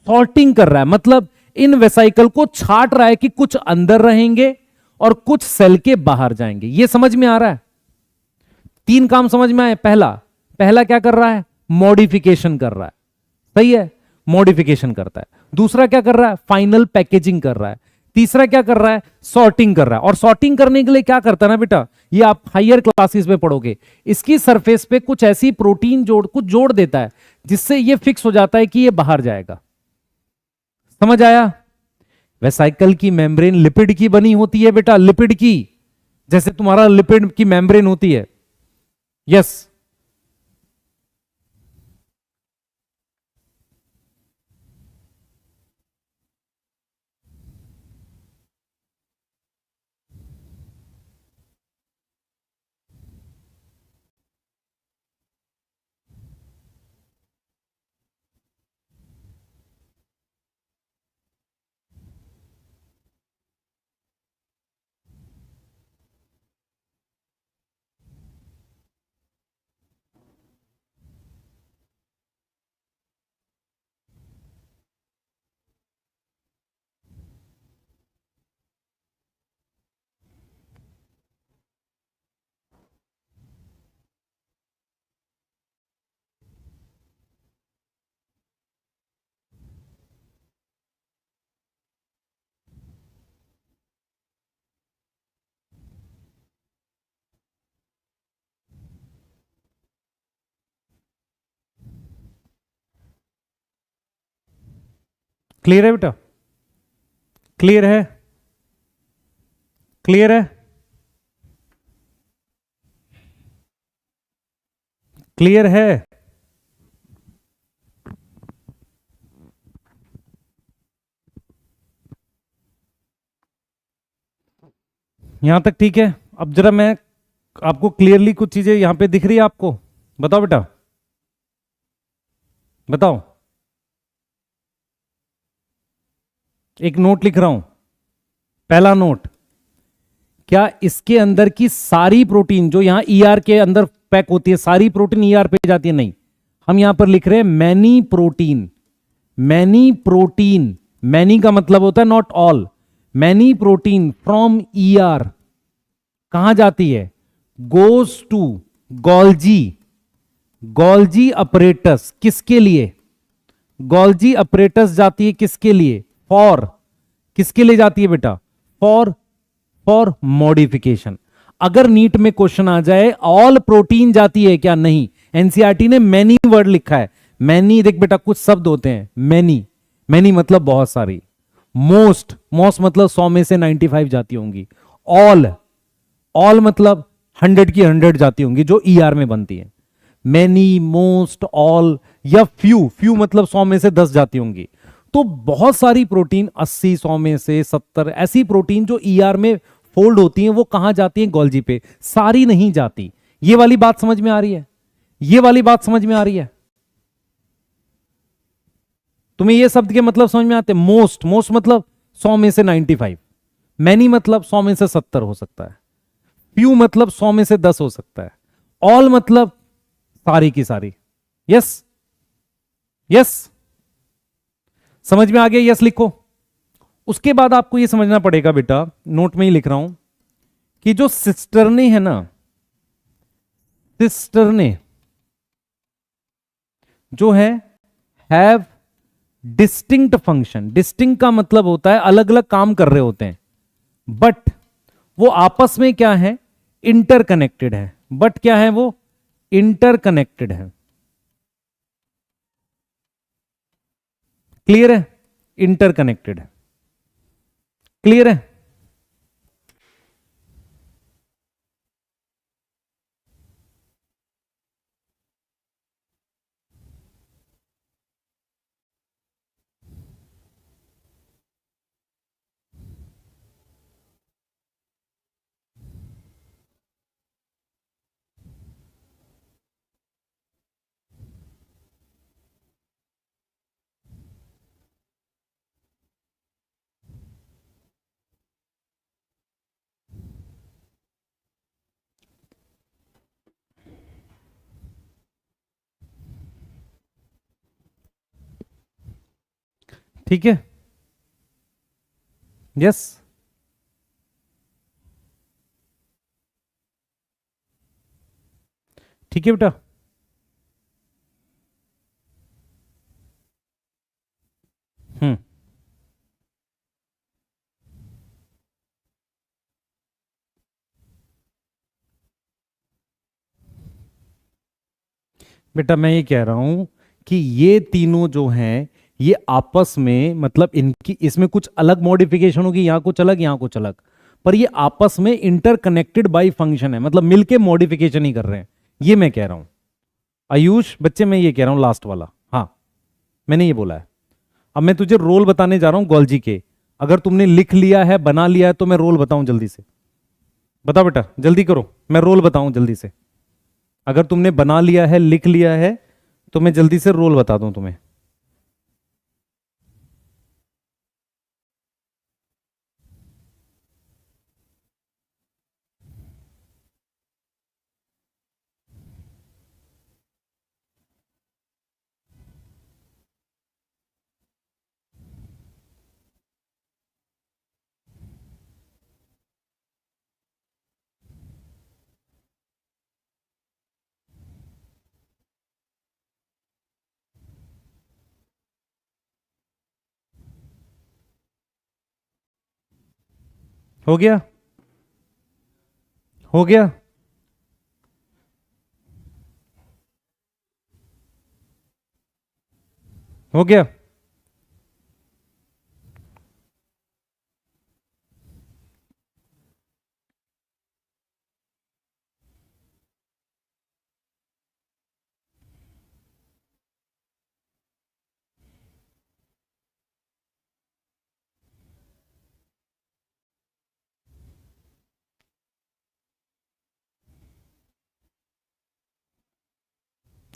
Speaker 1: सॉर्टिंग कर रहा है। मतलब इन वेसाइकल को छांट रहा है कि कुछ अंदर रहेंगे और कुछ सेल के बाहर जाएंगे। यह समझ में आ रहा है? तीन काम समझ में आए। पहला क्या कर रहा है? मॉडिफिकेशन कर रहा है। सही है, मॉडिफिकेशन करता है। दूसरा क्या कर रहा है? फाइनल पैकेजिंग कर रहा है। तीसरा क्या कर रहा है? सॉर्टिंग कर रहा है। और सॉर्टिंग करने के लिए क्या करता है ना बेटा, ये आप हायर क्लासेस में पढ़ोगे, इसकी सरफेस पे कुछ ऐसी प्रोटीन कुछ जोड़ देता है जिससे ये फिक्स हो जाता है कि ये बाहर जाएगा। समझ आया? वेसाइकल की मेम्ब्रेन लिपिड की बनी होती है बेटा, लिपिड की, जैसे तुम्हारा लिपिड की मेम्ब्रेन होती है। यस। क्लियर है बेटा? क्लियर है? क्लियर है? क्लियर है? यहां तक ठीक है? अब जरा मैं आपको क्लियरली कुछ चीजें यहां पे दिख रही है आपको? बताओ बेटा, बताओ। एक नोट लिख रहा हूं। पहला नोट, क्या इसके अंदर की सारी प्रोटीन जो यहां ईआर के अंदर पैक होती है, सारी प्रोटीन ईआर पे जाती है? नहीं, हम यहां पर लिख रहे हैं many protein. Many protein, many का मतलब होता है not all. Many protein from ER कहां जाती है? Goes to Golgi, Golgi apparatus. किसके लिए? गोल्जी अपरेटस जाती है किसके लिए? फॉर, किसके लिए जाती है बेटा? For modification. अगर नीट में क्वेश्चन आ जाए ऑल प्रोटीन जाती है क्या? नहीं, एनसीईआरटी ने मैनी वर्ड लिखा है। मैनी, देख बेटा कुछ शब्द होते हैं मैनी, मैनी मतलब बहुत सारी। मोस्ट मतलब 100 में से 95 जाती होंगी। ऑल मतलब 100 की 100 जाती होंगी जो ER में बनती है। मैनी, मोस्ट, ऑल या फ्यू, फ्यू मतलब 100 में से 10 जाती होंगी। तो बहुत सारी प्रोटीन 80, 100 में से 70 ऐसी प्रोटीन जो ER में फोल्ड होती हैं, वो कहां जाती हैं? गोल्जी पे। सारी नहीं जाती। ये वाली बात समझ में आ रही है? ये वाली बात समझ में आ रही है? तुम्हें ये शब्द के मतलब समझ में आते? मोस्ट, मोस्ट मतलब 100 में से 95। मैनी मतलब 100 में से 70 हो सकता है। फ्यू मतलब 100 में से 10 हो सकता है। ऑल मतलब सारी की सारी। यस, यस, समझ में आ गया? यस लिखो। उसके बाद आपको यह समझना पड़ेगा बेटा, नोट में ही लिख रहा हूं, कि जो सिस्टरने है ना, सिस्टरने जो है हैव डिस्टिंक्ट फंक्शन। डिस्टिंक्ट का मतलब होता है अलग अलग काम कर रहे होते हैं, बट वो आपस में क्या है? इंटरकनेक्टेड है। बट क्या है वो? इंटरकनेक्टेड है। क्लियर है? इंटरकनेक्टेड है। क्लियर है? ठीक है? यस, ठीक है बेटा। हम्म, बेटा मैं ये कह रहा हूं कि ये तीनों जो हैं, ये आपस में मतलब इनकी, इसमें कुछ अलग मॉडिफिकेशन होगी, यहां कुछ अलग, यहां कुछ अलग, पर ये आपस में इंटरकनेक्टेड बाय फंक्शन है, मतलब मिलके मॉडिफिकेशन ही कर रहे हैं। ये मैं कह रहा हूं आयुष बच्चे, मैं ये कह रहा हूं लास्ट वाला। हाँ, मैंने ये बोला है। अब मैं तुझे रोल बताने जा रहा हूं गोल्जी के। अगर तुमने लिख लिया है, बना लिया है, तो मैं रोल बताऊं जल्दी से? बता बेटा, जल्दी करो, मैं रोल बताऊं जल्दी से। अगर तुमने बना लिया है, लिख लिया है, तो मैं जल्दी से रोल बता दूं तुम्हें। हो गया? हो गया? हो गया?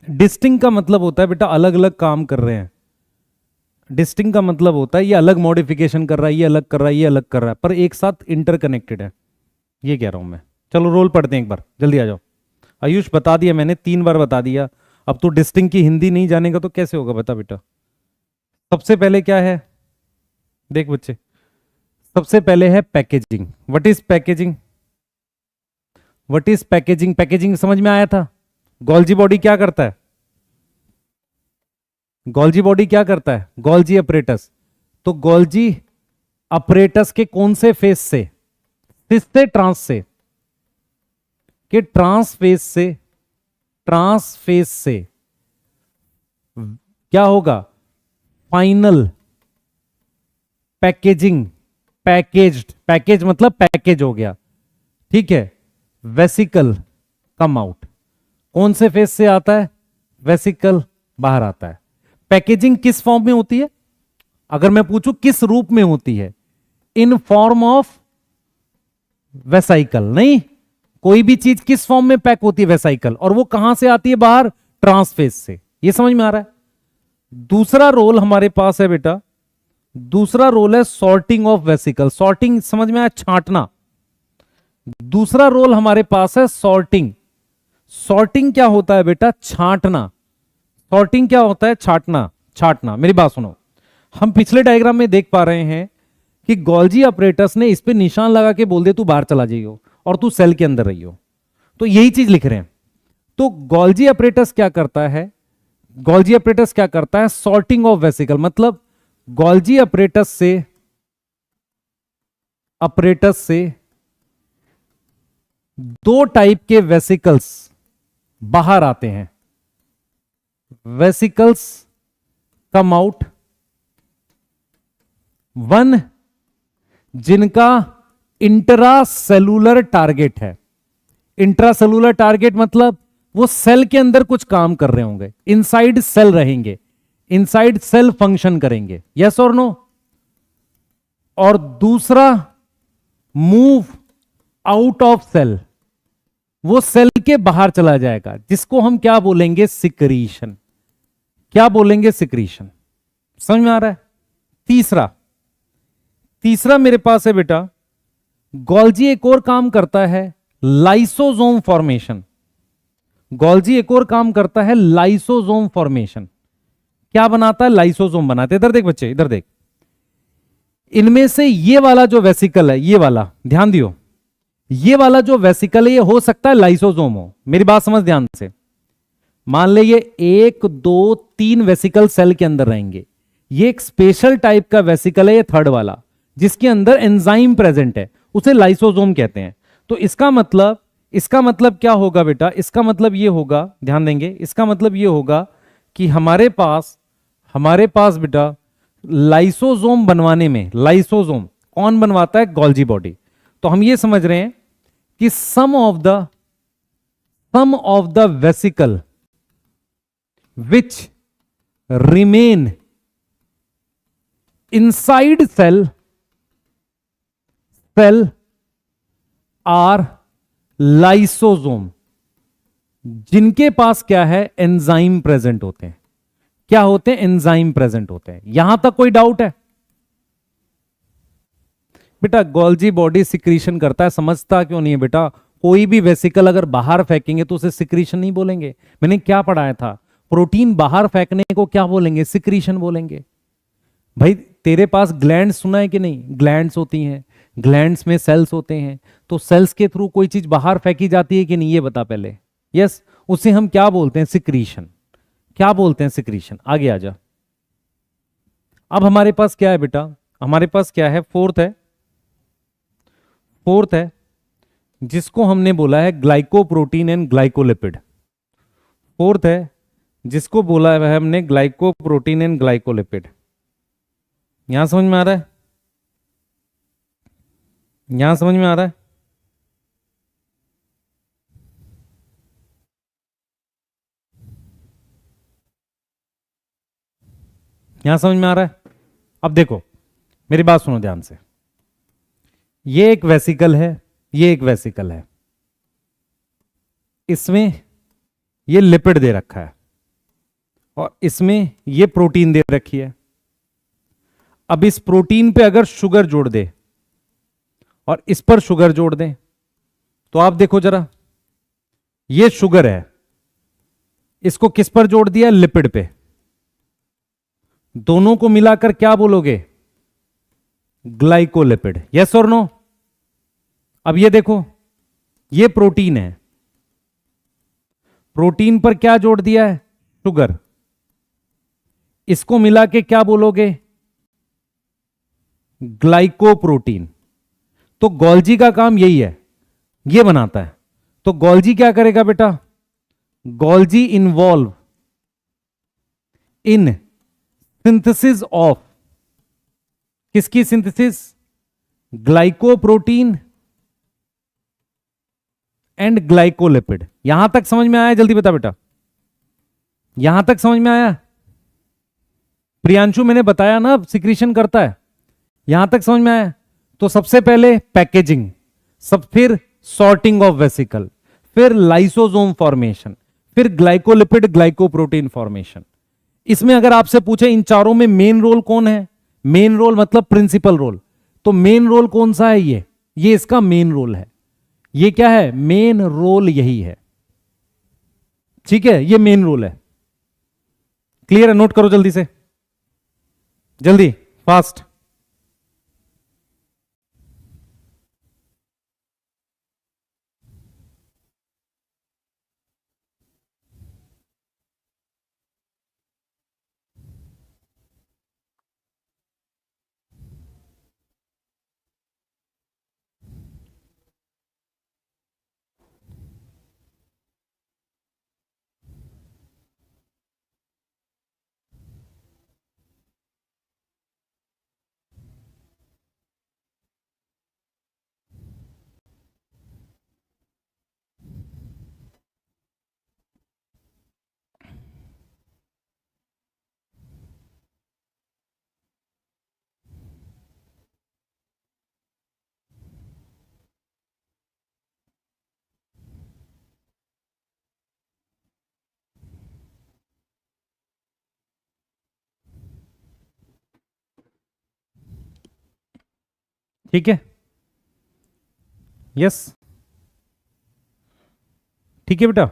Speaker 1: डिस्टिंग का मतलब होता है बेटा अलग अलग काम कर रहे हैं। डिस्टिंग का मतलब होता है ये अलग मॉडिफिकेशन कर रहा है, ये अलग कर रहा है, ये अलग कर रहा है, पर एक साथ इंटरकनेक्टेड है। ये कह रहा हूं मैं। चलो रोल पढ़ते हैं एक बार, जल्दी आ जाओ। आयुष बता दिया मैंने, 3 बार बता दिया। अब तो डिस्टिंग की हिंदी नहीं जानेगा तो कैसे होगा, बता बेटा। सबसे पहले क्या है? देख बच्चे, सबसे पहले है packaging. What is packaging? What is packaging? Packaging समझ में आया था? गोल्जी बॉडी क्या करता है? गोल्जी बॉडी क्या करता है? Golgi apparatus. तो गोल्जी अपरेटस के कौन से फेस से? सिस से, ट्रांस से? कि ट्रांस फेस से, ट्रांस फेस से क्या होगा? Final packaging. पैकेज्ड, पैकेज मतलब पैकेज हो गया, ठीक है? Vesicle come out. कौन से फेस से आता है? वेसिकल बाहर आता है। पैकेजिंग किस फॉर्म में होती है? अगर मैं पूछूं किस रूप में होती है? इन फॉर्म ऑफ वेसाइकल। नहीं, कोई भी चीज किस फॉर्म में पैक होती है? वेसाइकल। और वो कहां से आती है बाहर? ट्रांसफेस से। ये समझ में आ रहा है? दूसरा रोल हमारे पास है बेटा, दूसरा रोल है सॉर्टिंग ऑफ वेसिकल। सॉर्टिंग समझ में आया? छांटना। दूसरा रोल हमारे पास है सॉर्टिंग। सॉर्टिंग क्या होता है बेटा? छांटना। सॉर्टिंग क्या होता है? छांटना। छांटना। मेरी बात सुनो, हम पिछले डायग्राम में देख पा रहे हैं कि गोल्जी ऑपरेटर्स ने इस पे निशान लगा के बोल दिया तू बाहर चला जाइयो और तू सेल के अंदर रहियो। तो यही चीज लिख रहे हैं। तो गोल्जी ऑपरेटर्स क्या करता है? गोल्जी ऑपरेटर्स क्या करता है? Sorting of vesicle. मतलब गोल्जी ऑपरेटर्स से दो टाइप के वेसिकल्स बाहर आते हैं। वेसिकल्स कम आउट, वन जिनका इंट्रासेलुलर टारगेट है। इंट्रासेलुलर टारगेट मतलब वो सेल के अंदर कुछ काम कर रहे होंगे, इनसाइड सेल रहेंगे, इनसाइड सेल फंक्शन करेंगे। यस और नो? और दूसरा मूव आउट ऑफ सेल, वो सेल के बाहर चला जाएगा, जिसको हम क्या बोलेंगे? सिक्रीशन। क्या बोलेंगे? सिक्रीशन। समझ में आ रहा है? तीसरा मेरे पास है बेटा, गोल्जी एक और काम करता है, लाइसोसोम फॉर्मेशन। गोल्जी एक और काम करता है, लाइसोसोम फॉर्मेशन। क्या बनाता है? लाइसोसोम बनाते। इधर देख बच्चे, इधर देख। इनमें से ये वाला जो वेसिकल है, ये वाला ध्यान दियो, ये वाला जो वेसिकल है ये हो सकता है लाइसोसोम हो। मेरी बात समझ ध्यान से। मान ले ये 1 2 3 वेसिकल सेल के अंदर रहेंगे। ये एक स्पेशल टाइप का वेसिकल है, ये थर्ड वाला, जिसके अंदर एंजाइम प्रेजेंट है, उसे लाइसोसोम कहते हैं। तो इसका मतलब क्या होगा बेटा? इसका मतलब ये होगा, ध्यान देंगे, इसका मतलब ये होगा कि हमारे पास बेटा लाइसोसोम बनवाने में, लाइसोसोम कौन बनवाता है? Golgi body. तो हम ये समझ रहे हैं कि some of the vesicle which remain inside cell are lysosome, जिनके पास क्या है? एंजाइम प्रेजेंट होते हैं। क्या होते हैं? एंजाइम प्रेजेंट होते हैं। यहां तक कोई डाउट है? बेटा गोल्जी बॉडी सिक्रीशन करता है, समझता क्यों नहीं है बेटा? कोई भी वेसिकल अगर बाहर फेंकेंगे तो उसे सिक्रीशन नहीं बोलेंगे। मैंने क्या पढ़ाया था? प्रोटीन बाहर फेंकने को क्या बोलेंगे? सिक्रीशन बोलेंगे। भाई तेरे पास ग्लैंड सुना है कि नहीं? ग्लैंड्स होती हैं, ग्लैंड्स में सेल्स होते हैं, तो सेल्स के थ्रू कोई चीज बाहर फेंकी जाती है कि नहीं? ये बता पहले। यस, उसे हम क्या बोलते हैं? सिक्रीशन। क्या बोलते हैं? सिक्रीशन। आगे आ जा। अब हमारे पास क्या है बेटा? हमारे पास क्या है? फोर्थ है जिसको हमने बोला है ग्लाइकोप्रोटीन एंड ग्लाइकोलिपिड। फोर्थ है जिसको बोला है हमने ग्लाइकोप्रोटीन एंड ग्लाइकोलिपिड। यहां समझ में आ रहा है? यहां समझ में आ रहा है? यहां समझ में आ रहा है? अब देखो, मेरी बात सुनो ध्यान से। ये एक वेसिकल है, ये एक वेसिकल है, इसमें ये लिपिड दे रखा है और इसमें ये प्रोटीन दे रखी है। अब इस प्रोटीन पे अगर शुगर जोड़ दे और इस पर शुगर जोड़ दें तो आप देखो जरा, ये शुगर है, इसको किस पर जोड़ दिया? लिपिड पे। दोनों को मिलाकर क्या बोलोगे? ग्लाइकोलिपिड। यस और नो? अब ये देखो, ये प्रोटीन है, प्रोटीन पर क्या जोड़ दिया है? शुगर। इसको मिला के क्या बोलोगे? ग्लाइकोप्रोटीन। तो गोल्जी का काम यही है, ये बनाता है। तो गोल्जी क्या करेगा बेटा? Golgi involve in synthesis of, किसकी सिंथेसिस? Glycoprotein and glycolipid. यहां तक समझ में आया? जल्दी बता बेटा, यहां तक समझ में आया? प्रियांशु मैंने बताया ना सिक्रीशन करता है, यहां तक समझ में आया? तो सबसे पहले पैकेजिंग, फिर सॉर्टिंग ऑफ वेसिकल, फिर लाइसोसोम फॉर्मेशन, फिर ग्लाइकोलिपिड ग्लाइकोप्रोटीन फॉर्मेशन। इसमें अगर आपसे पूछे इन चारों में मेन रोल कौन है, मेन रोल मतलब प्रिंसिपल रोल, तो मेन रोल कौन सा है? ये इसका मेन रोल है। ये क्या है? मेन रोल यही है, ठीक है, ये मेन रोल है। क्लियर है? नोट करो जल्दी से, जल्दी, फास्ट। ठीक है, यस, ठीक है बेटा,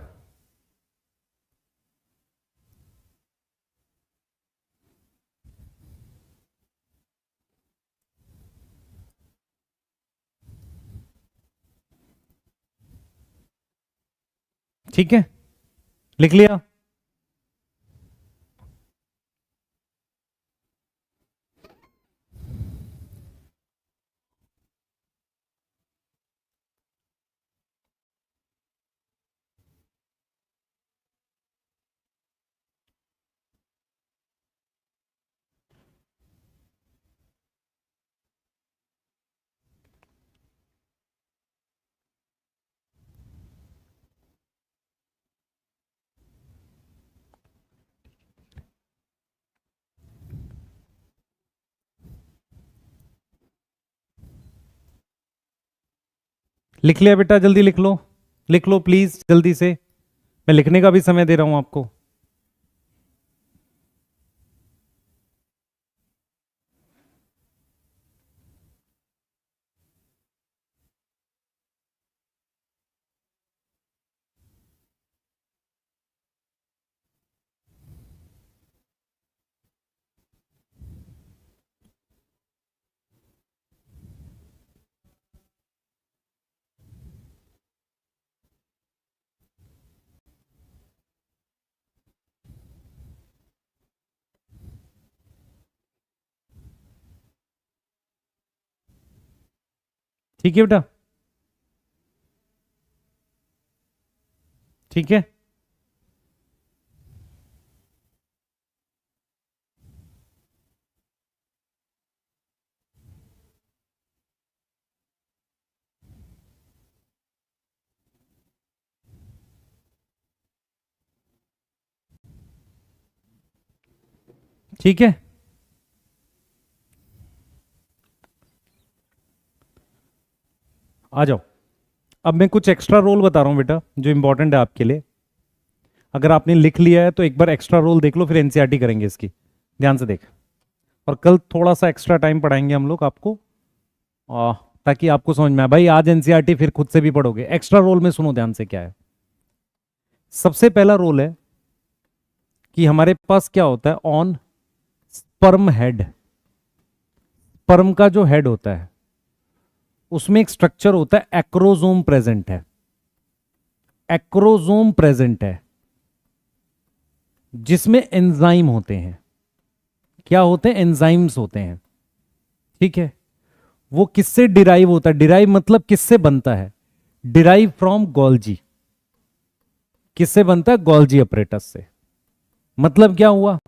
Speaker 1: ठीक है, लिख लिया? लिख लिया बेटा? जल्दी लिख लो, लिख लो प्लीज जल्दी से, मैं लिखने का भी समय दे रहा हूं आपको। ठीक है बेटा, ठीक है, ठीक है, आ जाओ। अब मैं कुछ एक्स्ट्रा रोल बता रहा हूं बेटा जो इंपॉर्टेंट है आपके लिए। अगर आपने लिख लिया है तो एक बार एक्स्ट्रा रोल देख लो, फिर एनसीईआरटी करेंगे इसकी, ध्यान से देख। और कल थोड़ा सा एक्स्ट्रा टाइम पढ़ाएंगे हम लोग आपको, आ, ताकि आपको समझ में आए। भाई आज एनसीईआरटी फिर खुद से भी पढ़ोगे, एक्स्ट्रा रोल में सुनो ध्यान से क्या है। सबसे पहला रोल है कि हमारे पास क्या होता है, ऑन स्पर्म हेड, स्पर्म का जो हेड होता है उसमें एक स्ट्रक्चर होता है, एक्रोजोम प्रेजेंट है, एक्रोजोम प्रेजेंट है जिसमें एंजाइम होते हैं। क्या होते हैं? एंजाइम्स होते हैं, ठीक है। वो किससे डिराइव होता है? डिराइव मतलब किससे बनता है? Derive from Golgi. किससे बनता है? गोल्जी अपरेटस से। मतलब क्या हुआ?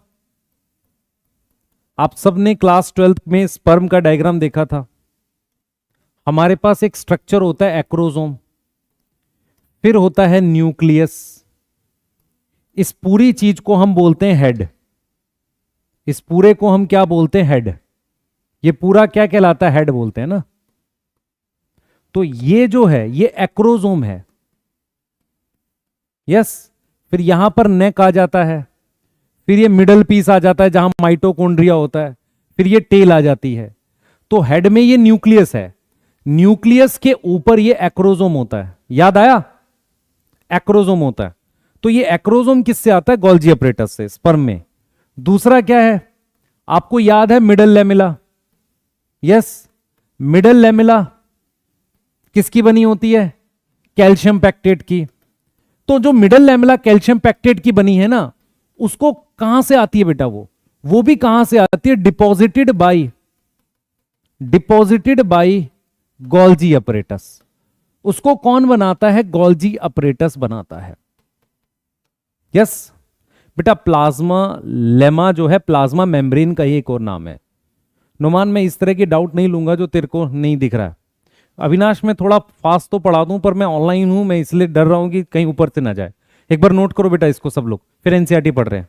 Speaker 1: आप सबने क्लास 12th में स्पर्म का डायग्राम देखा था। हमारे पास एक स्ट्रक्चर होता है एक्रोजोम, फिर होता है न्यूक्लियस। इस पूरी चीज को हम बोलते हैं हेड। इस पूरे को हम क्या बोलते हैं? हेड। ये पूरा क्या कहलाता है? हेड बोलते हैं ना। तो ये जो है ये एक्रोसोम है। यस। फिर यहां पर नेक आ जाता है, फिर ये मिडल पीस आ जाता है जहां माइटोकॉन्ड्रिया होता है, फिर ये टेल आ जाती है। तो हेड में ये न्यूक्लियस है, न्यूक्लियस के ऊपर ये एक्रोसोम होता है। याद आया? एक्रोसोम होता है। तो ये एक्रोसोम किससे आता है? गोल्जी अपरेटस से, स्पर्म में। दूसरा क्या है? आपको याद है middle lamella? Yes. Middle lamella किसकी बनी होती है? कैल्शियम पैक्टेट की। तो जो मिडल लेमिला कैल्शियम पैक्टेट की बनी है ना, उसको कहां से आती है बेटा? वो भी कहां से आती है? Deposited bye Golgi apparatus. उसको कौन बनाता है? गोल्जी अपरेटस बनाता है। यस बेटा। प्लाज्मा लेमा जो है, प्लाज्मा मेम्ब्रेन का ही एक और नाम है। नुमान, मैं इस तरह की डाउट नहीं लूंगा जो तेरे को नहीं दिख रहा है। अविनाश, मैं थोड़ा फास्ट तो पढ़ा दूं, पर मैं ऑनलाइन हूं, मैं इसलिए डर रहा हूं कि कहीं ऊपर से ना जाए। एक बार नोट करो बेटा इसको सब लोग, फिर एनसीईआरटी पढ़ रहे हैं,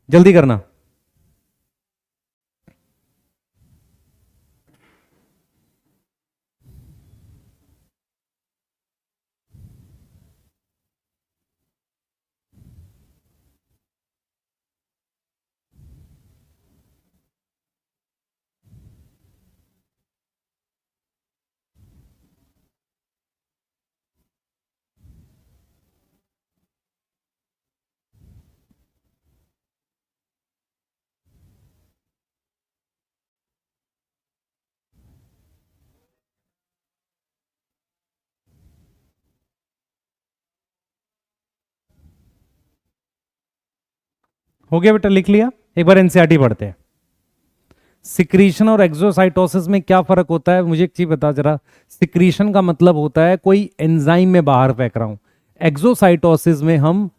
Speaker 1: जल्दी करना। हो गया बेटा, लिख लिया? एक बार एनसीईआरटी पढ़ते हैं। सिक्रीशन और एक्सोसाइटोसिस में क्या फर्क होता है? मुझे एक चीज बता जरा। सिक्रीशन का मतलब होता है कोई एंजाइम में बाहर फेंक रहा हूं। एक्सोसाइटोसिस में हम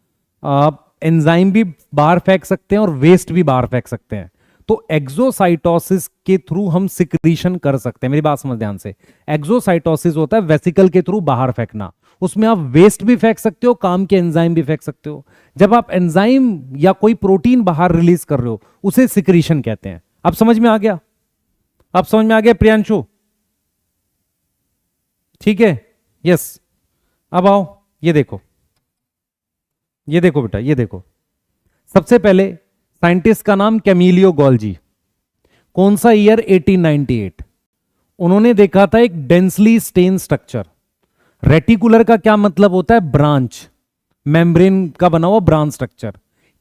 Speaker 1: एंजाइम भी बाहर फेंक सकते हैं और वेस्ट भी बाहर फेंक सकते हैं। तो एक्सोसाइटोसिस के थ्रू हम सिक्रीशन कर सकते हैं। मेरी बात समझ ध्यान से। एक्सोसाइटोसिस होता है वेसिकल के थ्रू बाहर फेंकना। उसमें आप वेस्ट भी फेंक सकते हो, काम के एंजाइम भी फेंक सकते हो। जब आप एंजाइम या कोई प्रोटीन बाहर रिलीज कर रहे हो, उसे सिक्रीशन कहते हैं। अब समझ में आ गया? अब समझ में आ गया प्रियांशु? ठीक है। यस। अब आओ, ये देखो, ये देखो बेटा, ये देखो। सबसे पहले साइंटिस्ट का नाम कैमिलियो गोल्जी। कौन सा ईयर? 1898। उन्होंने देखा था एक डेंसली स्टेन स्ट्रक्चर। रेटिकुलर का क्या मतलब होता है? ब्रांच, मेम्ब्रेन का बना हुआ ब्रांच स्ट्रक्चर।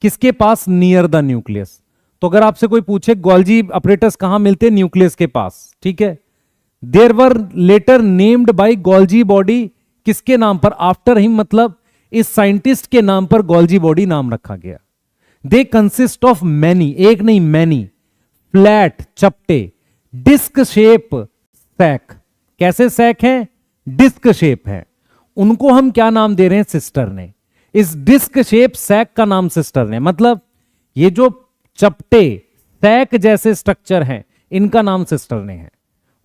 Speaker 1: किसके पास? Near the nucleus. तो अगर आपसे कोई पूछे गोल्जी अपरेटस कहां मिलते हैं? न्यूक्लियस के पास। ठीक है। There were later named by Golgi body. किसके नाम पर? आफ्टर हिम, मतलब इस साइंटिस्ट के नाम पर गोल्जी बॉडी नाम रखा गया। दे कंसिस्ट ऑफ मैनी, एक नहीं मैनी, फ्लैट चपटे, डिस्क शेप सैक। कैसे सैक है? डिस्क शेप है। उनको हम क्या नाम दे रहे हैं? सिस्टर ने। इस डिस्क शेप सैक का नाम सिस्टर ने, मतलब ये जो चपटे सैक जैसे स्ट्रक्चर हैं, इनका नाम सिस्टर ने है।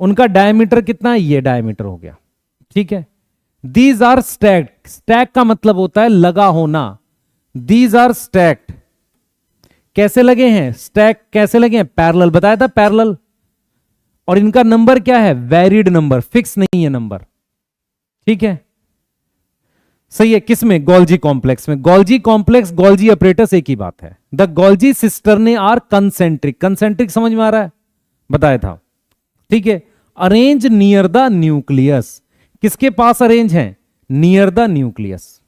Speaker 1: उनका डायमीटर कितना है? ये डायमीटर हो गया। ठीक है। These are stacked. स्टैक का मतलब होता है लगा होना। These are stacked. कैसे लगे हैं? स्टैक कैसे लगे हैं? पैरेलल, बताया था पैरेलल। और इनका नंबर क्या है? वेरिड नंबर, फिक्स नहीं है नंबर। ठीक है, सही है। किसमें? गोल्जी कॉम्प्लेक्स में। गोल्जी कॉम्प्लेक्स, गोल्जी अपरेटस एक ही बात है। The Golgi cisternae are concentric. Concentric समझ में आ रहा है? बताया था। ठीक है। Arrange near the nucleus. किसके पास अरेंज है? Near the nucleus.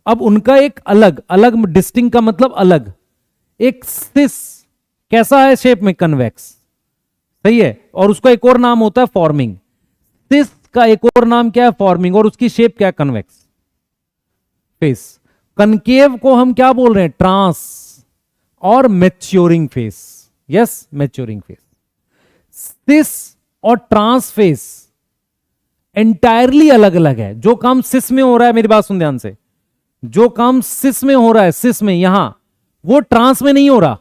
Speaker 1: अब उनका एक अलग अलग, डिस्टिंक्ट का मतलब अलग, एक सिस कैसा है शेप में? कन्वेक्स। सही है। और उसका एक और नाम होता है फॉर्मिंग। सिस का एक और नाम क्या है? फॉर्मिंग। और उसकी शेप क्या है? Convex face. कनकेव को हम क्या बोल रहे हैं? ट्रांस। और maturing face. Yes, maturing face. Cis और ट्रांस फेस एंटायरली अलग अलग है। जो काम सिस में हो रहा है, मेरी बात सुन ध्यान से, जो काम सिस में हो रहा है, सिस में यहां, वो ट्रांस में नहीं हो रहा।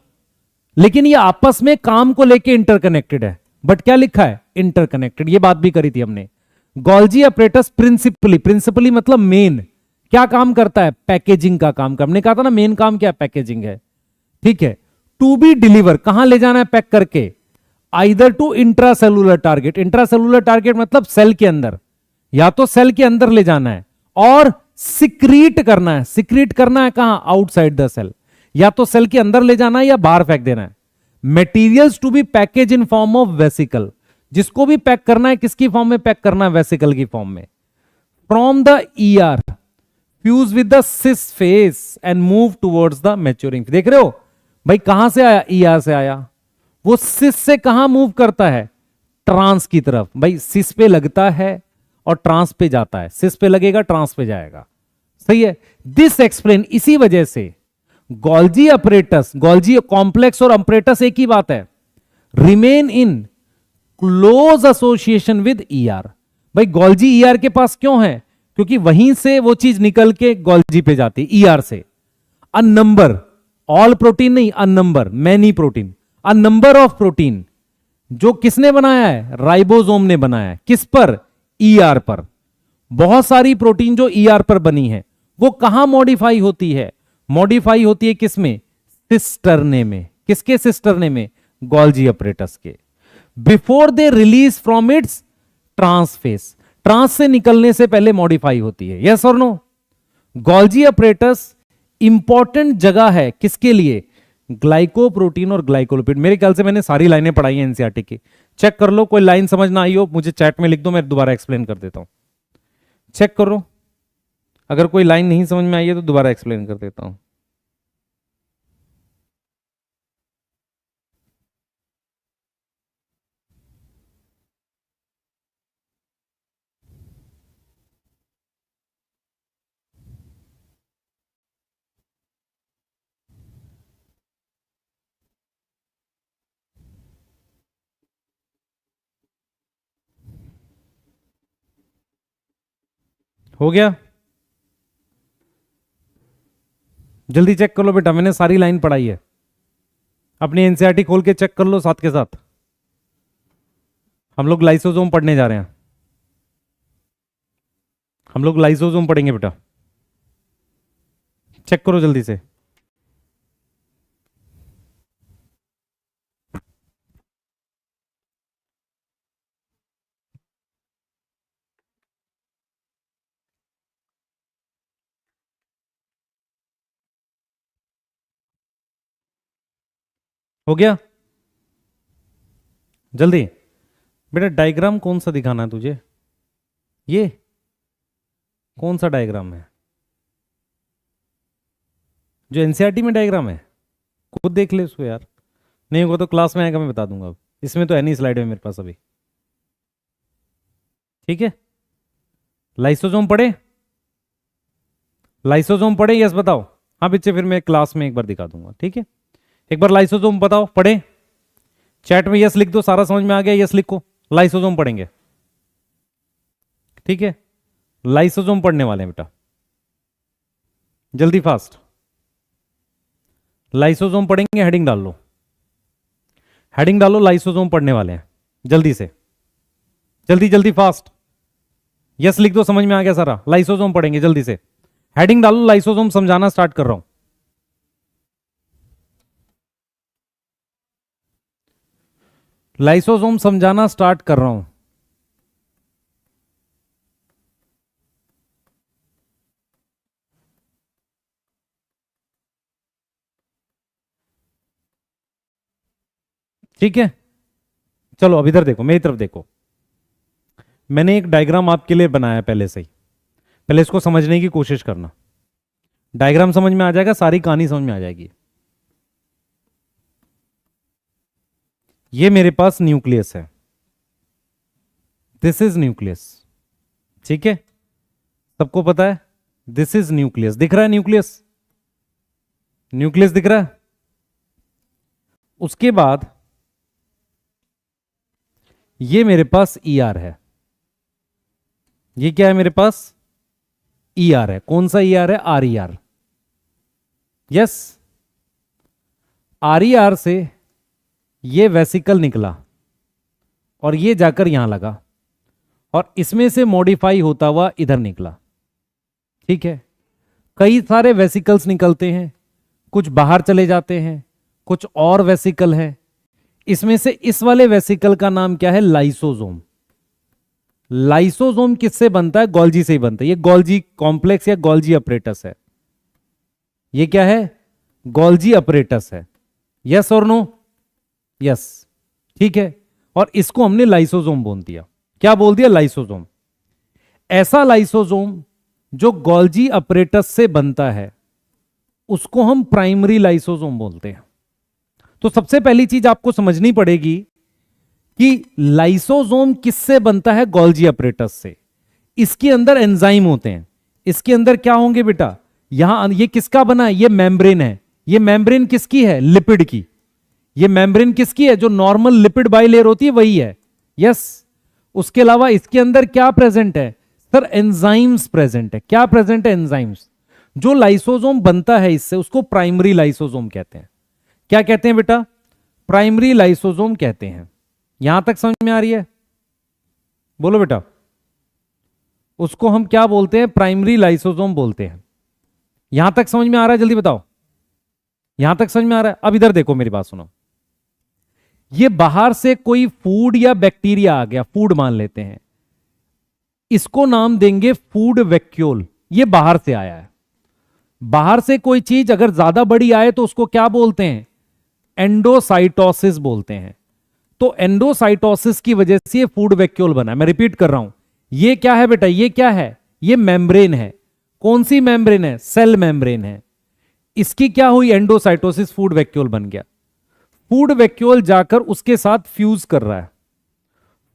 Speaker 1: लेकिन ये आपस में काम को लेके इंटरकनेक्टेड है। बट क्या लिखा है? इंटरकनेक्टेड। ये बात भी करी थी हमने। गोल्जी अपरेटस प्रिंसिपली, प्रिंसिपली मतलब मेन, क्या काम करता है? पैकेजिंग का काम हमने कहा था ना, मेन काम क्या है? पैकेजिंग है, ठीक है। टू बी डिलीवर, कहां ले जाना है पैक करके? Either to intracellular target, intracellular target मतलब सेल के अंदर, या तो सेल के अंदर ले जाना है, और सिक्रीट करना है, सिक्रीट करना है कहां? आउटसाइड द सेल, या तो सेल के अंदर ले जाना है या बाहर फेंक देना है। Materials to be package in form of vesicle, जिसको भी पैक करना है किसकी फॉर्म में पैक करना है? वेसिकल की फॉर्म में। From the ER fuse with the cis face and move towards the maturing. देख रहे हो भाई, कहां से आया? ईआर से आया। वो सिस से कहां मूव करता है? ट्रांस की तरफ। भाई सिस पे लगता है और ट्रांस पे जाता है, सिस पे लगेगा ट्रांस पे जाएगा, सही है। दिस एक्सप्लेन, इसी वजह से गोल्जी अपरेटस, गोल्जी कॉम्प्लेक्स और अपरेटस एक ही बात है, remain in close association with ER. भाई गोल्जी ईआर के पास क्यों है? क्योंकि वहीं से वो चीज निकल के गोल्जी पे जाती है, ईआर से। अ नंबर, ऑल प्रोटीन नहीं, a number, many protein, a number of protein, जो किसने बनाया है? राइबोसोम ने बनाया है। किस पर? ईआर पर। बहुत सारी प्रोटीन जो ईआर पर बनी है, वो कहां मॉडिफाई होती है? मॉडिफाई होती है किसमें? सिस्टरने में। किसके सिस्टरने में? गोल्जी अपरेटस के। Before they release from its trans face, trans से निकलने से पहले मॉडिफाई होती है, यस और नो? गोल्जी अपरेटस इंपॉर्टेंट जगह है किसके लिए? ग्लाइकोप्रोटीन और ग्लाइकोलिपिड। मेरे ख्याल से मैंने सारी लाइनें पढ़ाई हैं एनसीईआरटी की, चेक कर लो। कोई लाइन समझ ना आई हो मुझे चैट में लिख दो, मैं दोबारा एक्सप्लेन कर देता हूं, चेक करो। अगर कोई लाइन नहीं समझ में आई है तो दोबारा एक्सप्लेन कर देता हूं। हो गया? जल्दी चेक कर लो बेटा, मैंने सारी लाइन पढ़ाई है। अपनी एनसीईआरटी खोल के चेक कर लो साथ के साथ। हम लोग लाइसोसोम पढ़ने जा रहे हैं, हम लोग लाइसोसोम पढ़ेंगे बेटा, चेक करो जल्दी से। हो गया? जल्दी बेटा, डायग्राम कौन सा दिखाना है तुझे? ये कौन सा डायग्राम है? जो एनसीईआरटी में डायग्राम है, खुद देख ले उसको यार। नहीं होगा तो क्लास में आएगा, मैं बता दूंगा। अब इसमें तो है नहीं स्लाइड में मेरे पास अभी, ठीक है। लाइसोसोम पढ़े? लाइसोसोम पढ़े? यस बताओ। हाँ बच्चे, फिर मैं क्लास में एक बार दिखा दूंगा, ठीक है। एक बार लाइसोसोम बताओ, पढ़े? चैट में यस लिख दो, सारा समझ में आ गया, यस लिखो। लाइसोसोम पढ़ेंगे, ठीक है। लाइसोसोम पढ़ने वाले हैं बेटा, जल्दी फास्ट। लाइसोसोम पढ़ेंगे, हेडिंग डाल लो, हेडिंग डालो, लाइसोसोम पढ़ने वाले हैं, जल्दी से, जल्दी जल्दी फास्ट। यस लिख दो, समझ में आ गया सारा। लाइसोसोम पढ़ेंगे, जल्दी से हेडिंग डालो, लाइसोसोम समझाना स्टार्ट कर रहा हूं। लाइसोसोम समझाना स्टार्ट कर रहा हूं। ठीक है, चलो अब इधर देखो, मेरी तरफ देखो। मैंने एक डायग्राम आपके लिए बनाया पहले से ही, पहले इसको समझने की कोशिश करना। डायग्राम समझ में आ जाएगा, सारी कहानी समझ में आ जाएगी। ये मेरे पास न्यूक्लियस है, दिस इज न्यूक्लियस, ठीक है। सबको पता है दिस इज न्यूक्लियस, दिख रहा है न्यूक्लियस? न्यूक्लियस दिख रहा है? उसके बाद ये मेरे पास ईआर है। ये क्या है मेरे पास? ईआर है। कौन सा ईआर है? R E R. Yes, R E R से ये वेसिकल निकला और ये जाकर यहां लगा, और इसमें से मॉडिफाई होता हुआ इधर निकला। ठीक है, कई सारे वेसिकल्स निकलते हैं, कुछ बाहर चले जाते हैं, कुछ और वेसिकल है। इसमें से इस वाले वेसिकल का नाम क्या है? लाइसोसोम। लाइसोसोम किससे बनता है? गोल्जी से ही बनता है। ये गोल्जी कॉम्प्लेक्स या गोल्जी अपरेटस है। ये क्या है? गोल्जी अपरेटस है। यस और नो? यस। ठीक है, और इसको हमने लाइसोसोम बोल दिया। क्या बोल दिया? लाइसोसोम। ऐसा लाइसोसोम जो गोल्जी अपरेटस से बनता है उसको हम प्राइमरी लाइसोसोम बोलते हैं। तो सबसे पहली चीज आपको समझनी पड़ेगी कि लाइसोसोम किससे बनता है? गोल्जी अपरेटस से। इसके अंदर एंजाइम होते हैं। इसके अंदर क्या होंगे बेटा? यहां ये किसका बना है? ये मेम्ब्रेन है। ये मेम्ब्रेन किसकी है? लिपिड की। ये मेम्ब्रेन किसकी है? जो नॉर्मल लिपिड बाइलेयर होती है वही है। यस। उसके अलावा इसके अंदर क्या प्रेजेंट है? सर एंजाइम्स प्रेजेंट है। क्या प्रेजेंट है? एंजाइम्स। जो लाइसोसोम बनता है इससे उसको प्राइमरी लाइसोसोम कहते हैं। क्या कहते हैं बेटा? प्राइमरी लाइसोसोम कहते हैं। यहां तक समझ में आ रही है? बोलो बेटा। उसको हम क्या बोलते हैं? प्राइमरी लाइसोसोम बोलते हैं। यहां तक समझ में आ रहा है? जल्दी बताओ। यहां तक समझ में आ रहा है? अब इधर देखो, मेरी बात सुनो। ये बाहर से कोई फूड या बैक्टीरिया आ गया, फूड मान लेते हैं, इसको नाम देंगे फूड वैक्यूल। ये बाहर से आया है। बाहर से कोई चीज अगर ज्यादा बड़ी आए तो उसको क्या बोलते हैं? एंडोसाइटोसिस बोलते हैं। तो एंडोसाइटोसिस की वजह से ये फूड वैक्यूल बना। मैं रिपीट कर रहा हूं, ये क्या है बेटा? ये क्या है? ये मेम्ब्रेन है। कौन सी मेम्ब्रेन है? सेल मेम्ब्रेन है। इसकी क्या हुई? एंडोसाइटोसिस, फूड वैक्यूल बन गया। फूड वैक्यूल जाकर उसके साथ फ्यूज कर रहा है।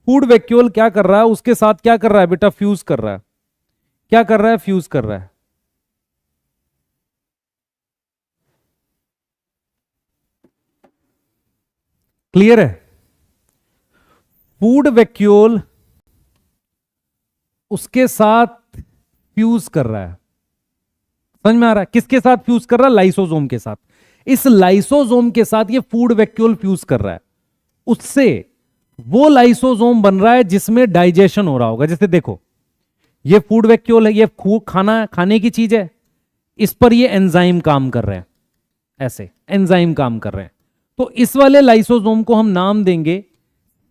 Speaker 1: फूड वैक्यूल क्या कर रहा है? उसके साथ क्या कर रहा है बेटा? फ्यूज कर रहा है। क्या कर रहा है? फ्यूज कर रहा है। क्लियर है? फूड वैक्यूल उसके साथ फ्यूज कर रहा है। समझ में आ रहा है? किसके साथ फ्यूज कर रहा है? लाइसोसोम के साथ। इस लाइसोसोम के साथ ये फूड वैक्यूल फ्यूज कर रहा है। उससे वो लाइसोसोम बन रहा है जिसमें डाइजेशन हो रहा होगा। जैसे देखो, ये फूड वैक्यूल है, ये खाना खाने की चीज है, इस पर ये एंजाइम काम कर रहे हैं। ऐसे एंजाइम काम कर रहे हैं। तो इस वाले लाइसोसोम को हम नाम देंगे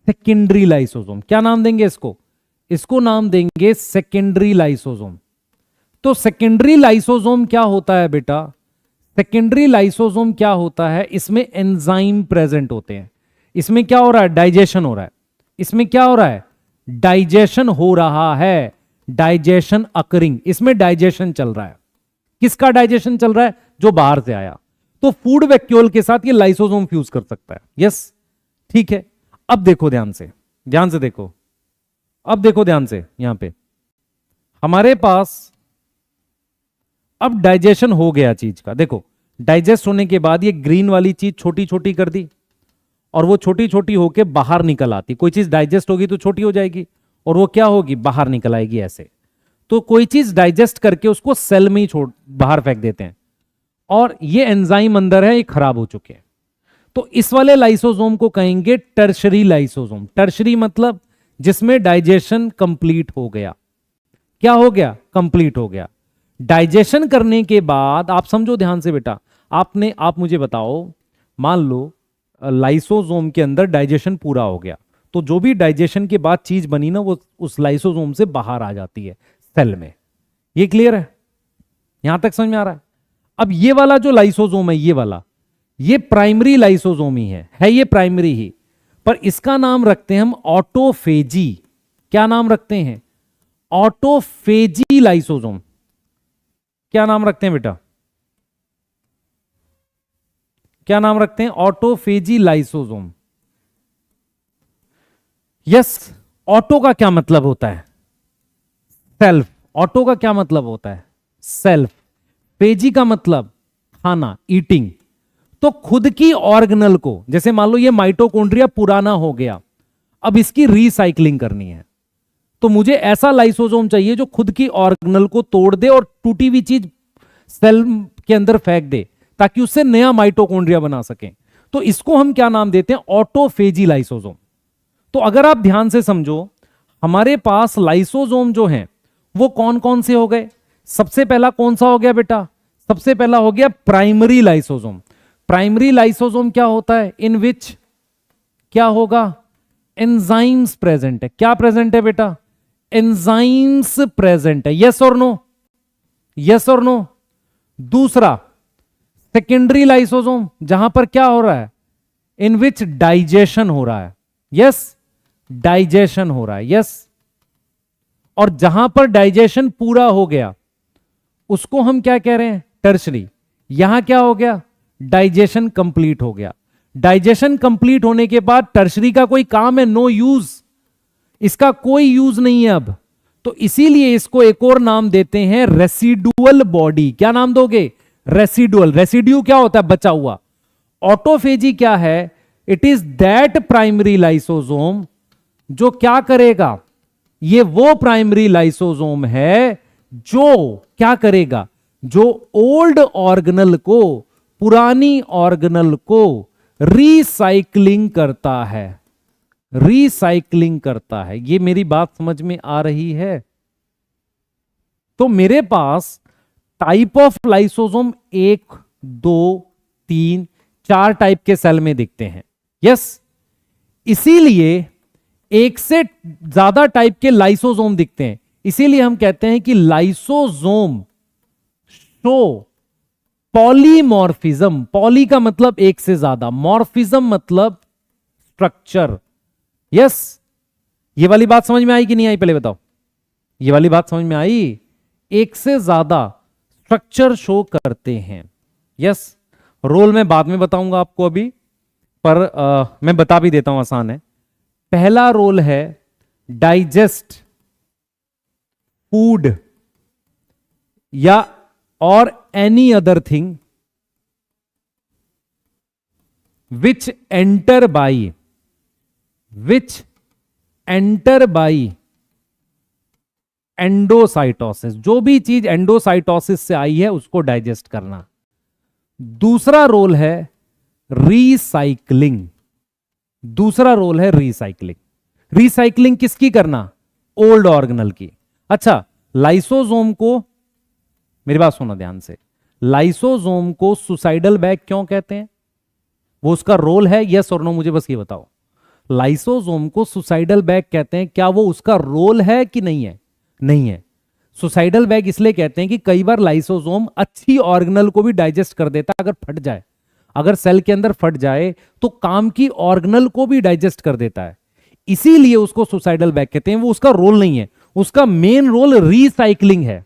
Speaker 1: सेकेंडरी लाइसोसोम। क्या नाम देंगे इसको? इसको नाम देंगे सेकेंडरी लाइसोसोम। तो सेकेंडरी लाइसोसोम क्या होता है बेटा? सेकेंडरी लाइसोसोम क्या होता है? इसमें एंजाइम प्रेजेंट होते हैं। इसमें क्या हो रहा है? डाइजेशन हो रहा है। इसमें क्या हो रहा है? डाइजेशन हो रहा है। Digestion occurring. इसमें डाइजेशन चल रहा है। किसका डाइजेशन चल रहा है? जो बाहर से आया। तो फूड वैक्यूल के साथ ये लाइसोसोम फ्यूज कर सकता है। यस, ठीक है। अब देखो ध्यान से, ध्यान से देखो। अब देखो ध्यान से, यहां पे हमारे पास अब डाइजेशन हो गया चीज का। देखो, डाइजेस्ट होने के बाद ये ग्रीन वाली चीज छोटी छोटी कर दी और वो छोटी छोटी होके बाहर निकल आती। कोई चीज डाइजेस्ट होगी तो छोटी हो जाएगी और वो क्या होगी? बाहर निकल आएगी ऐसे। तो कोई चीज डाइजेस्ट करके उसको सेल में ही छोड़ बाहर फेंक देते हैं और ये एंजाइम अंदर है, ये खराब हो चुके हैं। तो इस वाले लाइसोसोम को कहेंगे टर्शरी लाइसोसोम। टर्शरी मतलब जिसमें डाइजेशन कंप्लीट हो गया। क्या हो गया? कंप्लीट हो गया। डाइजेशन करने के बाद आप समझो ध्यान से बेटा, आप मुझे बताओ, मान लो लाइसोसोम के अंदर डाइजेशन पूरा हो गया, तो जो भी डाइजेशन के बाद चीज बनी ना, वो उस लाइसोसोम से बाहर आ जाती है सेल में। ये क्लियर है? यहां तक समझ में आ रहा है? अब ये वाला जो लाइसोसोम है, ये वाला, ये प्राइमरी लाइसोसोम ही है ये प्राइमरी ही, पर इसका नाम रखते हैं हम ऑटोफेजी। क्या नाम रखते हैं? Autophagy lysosome. क्या नाम रखते हैं बेटा? क्या नाम रखते हैं? Autophagy lysosome. यस। ऑटो का क्या मतलब होता है? सेल्फ। ऑटो का क्या मतलब होता है? सेल्फ। फेजी का मतलब खाना, ईटिंग। तो खुद की ऑर्गेनल को, जैसे मान लो ये माइटोकॉन्ड्रिया पुराना हो गया, अब इसकी रिसाइकलिंग करनी है, तो मुझे ऐसा लाइसोसोम चाहिए जो खुद की ऑर्गेनल को तोड़ दे और टूटी हुई चीज सेल के अंदर फेंक दे ताकि उससे नया माइटोकॉन्ड्रिया बना सकें। तो इसको हम क्या नाम देते हैं? Autophagy lysosome. तो अगर आप ध्यान से समझो, हमारे पास लाइसोसोम जो हैं वो कौन कौन से हो गए? सबसे पहला कौन सा हो गया बेटा? सबसे पहला हो गया प्राइमरी लाइसोसोम। प्राइमरी लाइसोसोम क्या होता है? इन विच क्या होगा? एंजाइम्स प्रेजेंट है। क्या प्रेजेंट है बेटा? एंजाइम्स प्रेजेंट है। यस और नो? यस और नो? दूसरा सेकेंडरी लाइसोसोम, जहां पर क्या हो रहा है? इन विच डाइजेशन हो रहा है। यस, डाइजेशन हो रहा है। यस, और जहां पर डाइजेशन पूरा हो गया उसको हम क्या कह रहे हैं? टर्शरी। यहां क्या हो गया? डाइजेशन कंप्लीट हो गया। डाइजेशन कंप्लीट होने के बाद टर्शरी का कोई काम है? नो यूज, इसका कोई यूज नहीं है अब। तो इसीलिए इसको एक और नाम देते हैं रेसिडुअल बॉडी। क्या नाम दोगे? रेसिडुअल। रेसिड्यू क्या होता है? बचा हुआ। ऑटोफेजी क्या है? It is that primary lysosome जो क्या करेगा? ये वो प्राइमरी लाइसोसोम है जो क्या करेगा? जो ओल्ड ऑर्गेनल को, पुरानी ऑर्गेनल को रिसाइकलिंग करता है। रिसाइकलिंग करता है। ये मेरी बात समझ में आ रही है? तो मेरे पास टाइप ऑफ लाइसोसोम 1, 2, 3, 4 टाइप के सेल में दिखते हैं। यस, इसीलिए एक से ज्यादा टाइप के लाइसोसोम दिखते हैं। इसीलिए हम कहते हैं कि लाइसोसोम शो पॉलीमॉर्फिज्म। पॉली का मतलब एक से ज्यादा, मॉर्फिज्म मतलब स्ट्रक्चर। यस, ये वाली बात समझ में आई कि नहीं आई? पहले बताओ, ये वाली बात समझ में आई? एक से ज्यादा स्ट्रक्चर शो करते हैं। यस, रोल मैं बाद में बताऊंगा आपको अभी, पर मैं बता भी देता हूं, आसान है। पहला रोल है डाइजेस्ट फूड या और any other thing which enter by endocytosis. जो भी चीज एंडोसाइटोसिस से आई है उसको डाइजेस्ट करना। दूसरा रोल है रीसाइक्लिंग। दूसरा रोल है रीसाइक्लिंग। रीसाइक्लिंग किसकी करना? ओल्ड ऑर्गेनल की। अच्छा, लाइसोसोम को, मेरी बात सुनो ध्यान से, लाइसोसोम को सुसाइडल बैग क्यों कहते हैं? वो उसका रोल है? यस और नो, मुझे बस ये बताओ। लाइसोसोम को सुसाइडल बैग कहते हैं, क्या वो उसका रोल है कि नहीं है? नहीं है। सुसाइडल बैग इसलिए कहते हैं कि कई बार लाइसोसोम अच्छी ऑर्गेनल को भी डाइजेस्ट कर देता है। अगर फट जाए, अगर सेल के अंदर फट जाए तो काम की ऑर्गेनल को भी डाइजेस्ट कर देता है, इसीलिए उसको सुसाइडल बैग कहते हैं। वो उसका रोल नहीं है, उसका मेन रोल रिसाइकलिंग है।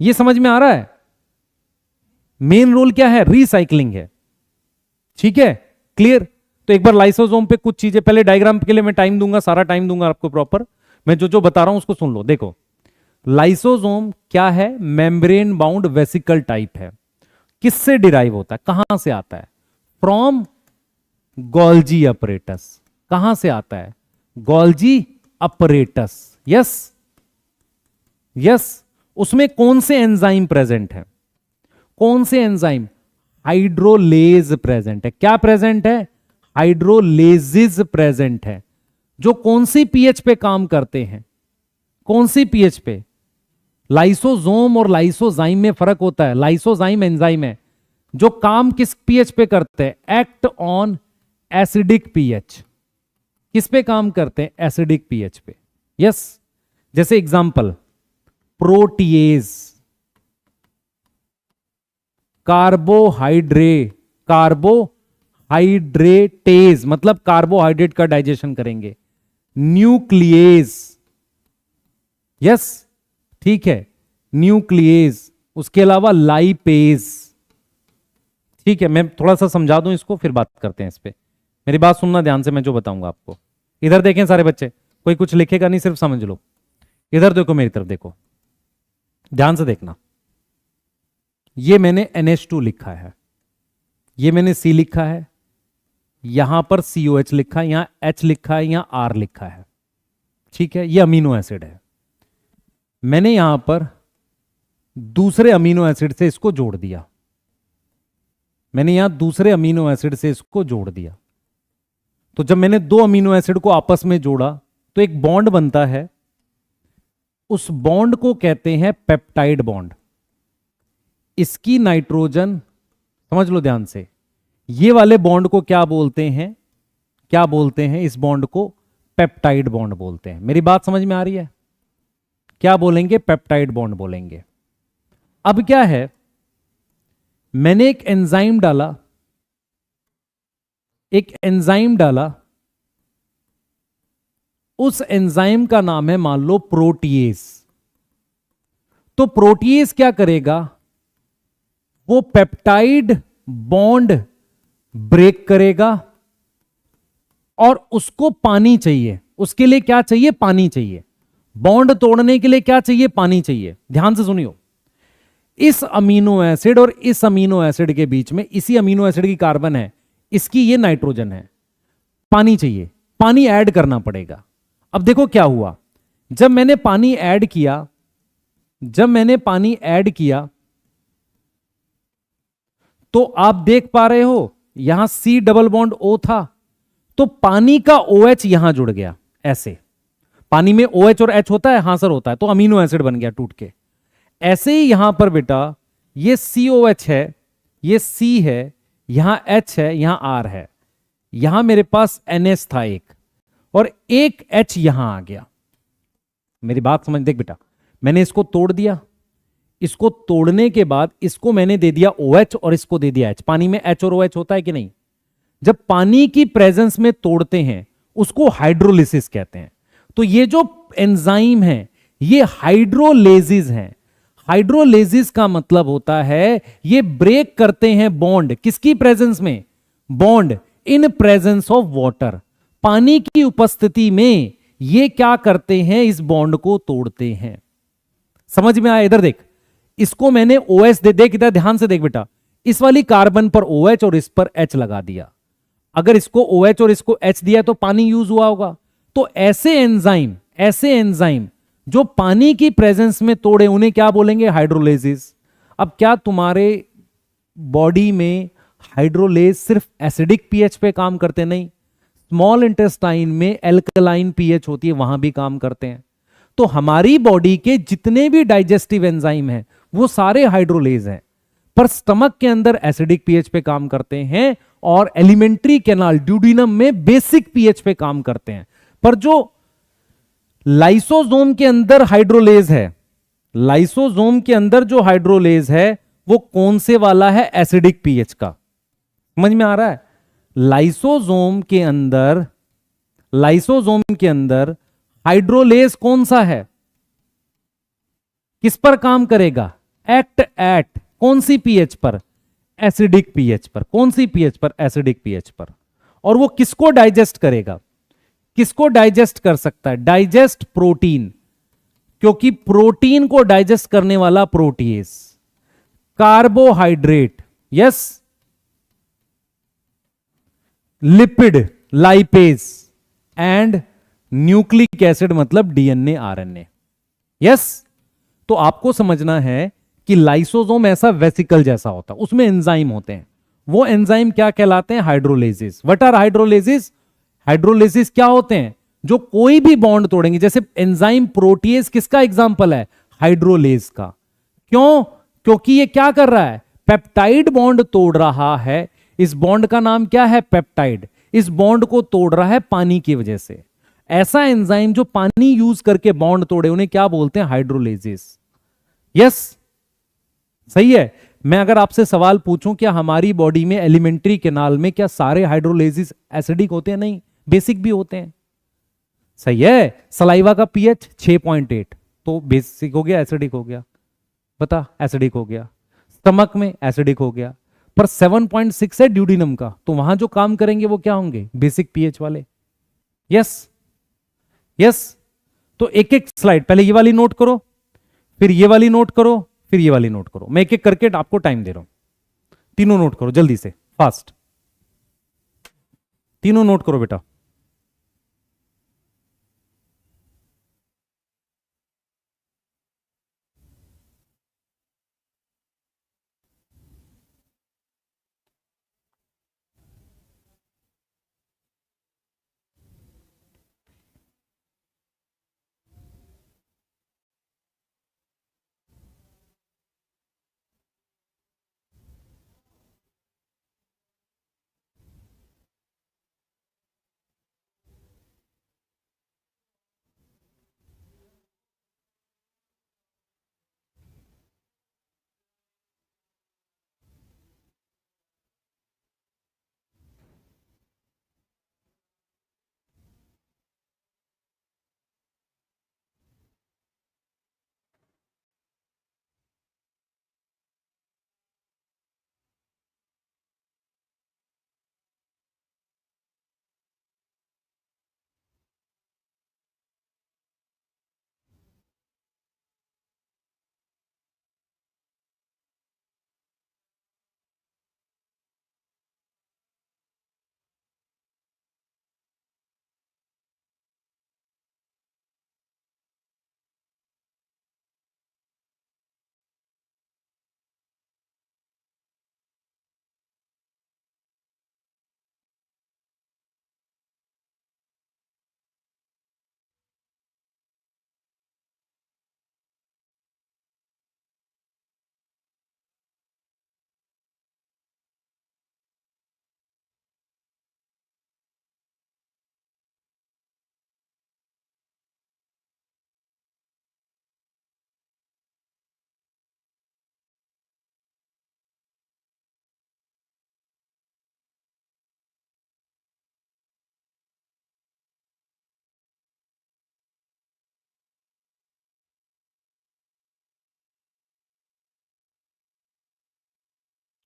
Speaker 1: ये समझ में आ रहा है? मेन रोल क्या है? रिसाइकलिंग है। ठीक है, क्लियर? तो एक बार लाइसोसोम पे कुछ चीजें, पहले डायग्राम के लिए मैं टाइम दूंगा, सारा टाइम दूंगा आपको प्रॉपर। मैं जो जो बता रहा हूं उसको सुन लो। देखो, लाइसोसोम क्या है? मेम्ब्रेन बाउंड वेसिकल टाइप है। किससे डिराइव होता है? कहां से आता है? From Golgi apparatus. कहां से आता है? Golgi apparatus. Yes, yes. उसमें कौन से एंजाइम प्रेजेंट है? कौन से एंजाइम? हाइड्रोलेज प्रेजेंट है। क्या प्रेजेंट है? हाइड्रोलेजिस प्रेजेंट है, जो कौन सी पीएच पे काम करते हैं? कौन सी पीएच पे? लाइसोसोम और लाइसोजाइम में फर्क होता है। लाइसोजाइम एंजाइम है जो काम किस पीएच पे करते हैं? Act on acidic pH. किस पे काम करते हैं? एसिडिक पीएच पे। यस, जैसे एग्जांपल प्रोटीएज, कार्बोहाइड्रेटेज मतलब कार्बोहाइड्रेट का डाइजेशन करेंगे। न्यूक्लिएज, यस, ठीक है, न्यूक्लिएज। उसके अलावा लाइपेज। ठीक है, मैं थोड़ा सा समझा दूं इसको, फिर बात करते हैं इस पे। मेरी बात सुनना ध्यान से, मैं जो बताऊंगा आपको। इधर देखें सारे बच्चे, कोई कुछ लिखेगा नहीं, सिर्फ समझ लो। इधर देखो, मेरी तरफ देखो, ध्यान से देखना। ये मैंने NH2 लिखा है, ये मैंने C लिखा है, यहां पर COH लिखा है, यहां H लिखा है, यहां R लिखा है। ठीक है, ये अमीनो एसिड है। मैंने यहां पर दूसरे अमीनो एसिड से इसको जोड़ दिया। मैंने यहां दूसरे अमीनो एसिड से इसको जोड़ दिया। तो जब मैंने दो अमीनो एसिड को आपस में जोड़ा तो एक बॉन्ड बनता है, उस बॉन्ड को कहते हैं पेप्टाइड बॉन्ड। इसकी नाइट्रोजन, समझ लो ध्यान से, ये वाले बॉन्ड को क्या बोलते हैं, क्या बोलते हैं इस बॉन्ड को? पेप्टाइड बॉन्ड बोलते हैं। मेरी बात समझ में आ रही है? क्या बोलेंगे? पेप्टाइड बॉन्ड बोलेंगे। अब क्या है, मैंने एक एंजाइम डाला, एक एंजाइम डाला, उस एंजाइम का नाम है मान लो प्रोटीएज। तो प्रोटीएज क्या करेगा? वो पेप्टाइड बॉन्ड ब्रेक करेगा, और उसको पानी चाहिए। उसके लिए क्या चाहिए? पानी चाहिए। बॉन्ड तोड़ने के लिए क्या चाहिए? पानी चाहिए। ध्यान से सुनियो, इस अमीनो एसिड और इस अमीनो एसिड के बीच में, इसी अमीनो एसिड की कार्बन है, इसकी ये नाइट्रोजन है, पानी चाहिए, पानी ऐड करना पड़ेगा। अब देखो क्या हुआ, जब मैंने पानी ऐड किया, जब मैंने पानी ऐड किया, तो आप देख पा रहे हो यहां C डबल बॉन्ड O था, तो पानी का OH यहां जुड़ गया। ऐसे पानी में OH और H होता है, हां सर होता है, तो अमीनो एसिड बन गया टूट के। ऐसे ही यहां पर बेटा ये COH है, ये C है, यहां H है, यहां R है, यहां मेरे पास NH था एक, और एक H यहां आ गया। मेरी बात समझ, देख बेटा, मैंने इसको तोड़ दिया, इसको तोड़ने के बाद इसको मैंने दे दिया OH और इसको दे दिया H। पानी में H और OH होता है कि नहीं? जब पानी की प्रेजेंस में तोड़ते हैं उसको हाइड्रोलिसिस कहते हैं। तो ये जो एंजाइम है ये हाइड्रोलेजिस है। हाइड्रोलेजिस का मतलब होता है ये ब्रेक करते हैं बॉन्ड, किसकी प्रेजेंस में? Bond in presence of water. पानी की उपस्थिति में ये क्या करते हैं? इस बॉन्ड को तोड़ते हैं। समझ में आया? इधर देख, इसको मैंने OH देख इधर ध्यान से देख बेटा, इस वाली कार्बन पर OH और इस पर H लगा दिया। अगर इसको OH और इसको H दिया तो पानी यूज हुआ होगा। तो ऐसे एंजाइम जो पानी की प्रेजेंस में तोड़े उन्हें क्या बोलेंगे? हाइड्रोलेसिस। अब क्या तुम्हारे बॉडी में हाइड्रोलेज सिर्फ एसिडिक पीएच पे काम करते? नहीं, स्मॉल इंटेस्टाइन में एल्कलाइन पीएच होती है, वहां भी काम करते हैं। तो हमारी बॉडी के जितने भी डाइजेस्टिव एंजाइम हैं वो सारे हाइड्रोलेज हैं, पर स्टमक के अंदर एसिडिक पीएच पे काम करते हैं, और एलिमेंट्री कैनाल ड्यूडिनम में बेसिक पीएच पे काम करते हैं। पर जो लाइसोसोम के अंदर हाइड्रोलेज है, लाइसोसोम के अंदर जो हाइड्रोलेज है वो कौन से वाला है? एसिडिक पीएच का। समझ में आ रहा है? लाइसोसोम के अंदर हाइड्रोलेज कौन सा है? किस पर काम करेगा? एक्ट एट कौन सी पीएच पर? एसिडिक पीएच पर। कौन सी पीएच पर? एसिडिक पीएच पर। और वो किसको डाइजेस्ट करेगा? किसको डाइजेस्ट कर सकता है? डाइजेस्ट प्रोटीन, क्योंकि प्रोटीन को डाइजेस्ट करने वाला protease. Carbohydrate, yes, lipid, lipase, and nucleic acid मतलब डीएनए आरएनए। यस। तो आपको समझना है कि लाइसोसोम ऐसा वेसिकल जैसा होता है, उसमें एंजाइम होते हैं। वो एंजाइम क्या कहलाते हैं? Hydrolases. What are hydrolases? Hydrolases क्या होते हैं? जो कोई भी बॉन्ड तोड़ेंगे, जैसे एंजाइम प्रोटीएज किसका एग्जांपल है? हाइड्रोलेज का। क्यों? क्योंकि ये क्या कर रहा है? पेप्टाइड बॉन्ड तोड़ रहा है। इस बॉन्ड का नाम क्या है? पेप्टाइड। इस बॉन्ड को तोड़ रहा है पानी की वजह से। ऐसा एंजाइम जो पानी यूज करके बॉन्ड तोड़े उन्हें क्या बोलते हैं? हाइड्रोलेसिस। यस, सही है। मैं अगर आपसे सवाल पूछूं क्या हमारी बॉडी में एलिमेंट्री कैनाल में क्या सारे हाइड्रोलेसिस एसिडिक होते हैं? नहीं, बेसिक भी होते हैं। सही है। सलाइवा का पीएच 6.8 तो बेसिक हो गया, एसिडिक हो गया। बता, एसिडिक हो गया। स्टमक में एसिडिक हो गया, पर 7.6 है ड्यूडिनम का, तो वहां जो काम करेंगे वो क्या होंगे? बेसिक पीएच वाले। Yes, yes. तो एक एक स्लाइड, पहले ये वाली नोट करो, फिर ये वाली नोट करो, फिर ये वाली नोट करो। मैं एक एक करके आपको टाइम दे रहा हूं, तीनों नोट करो जल्दी से, फास्ट। तीनों नोट करो बेटा।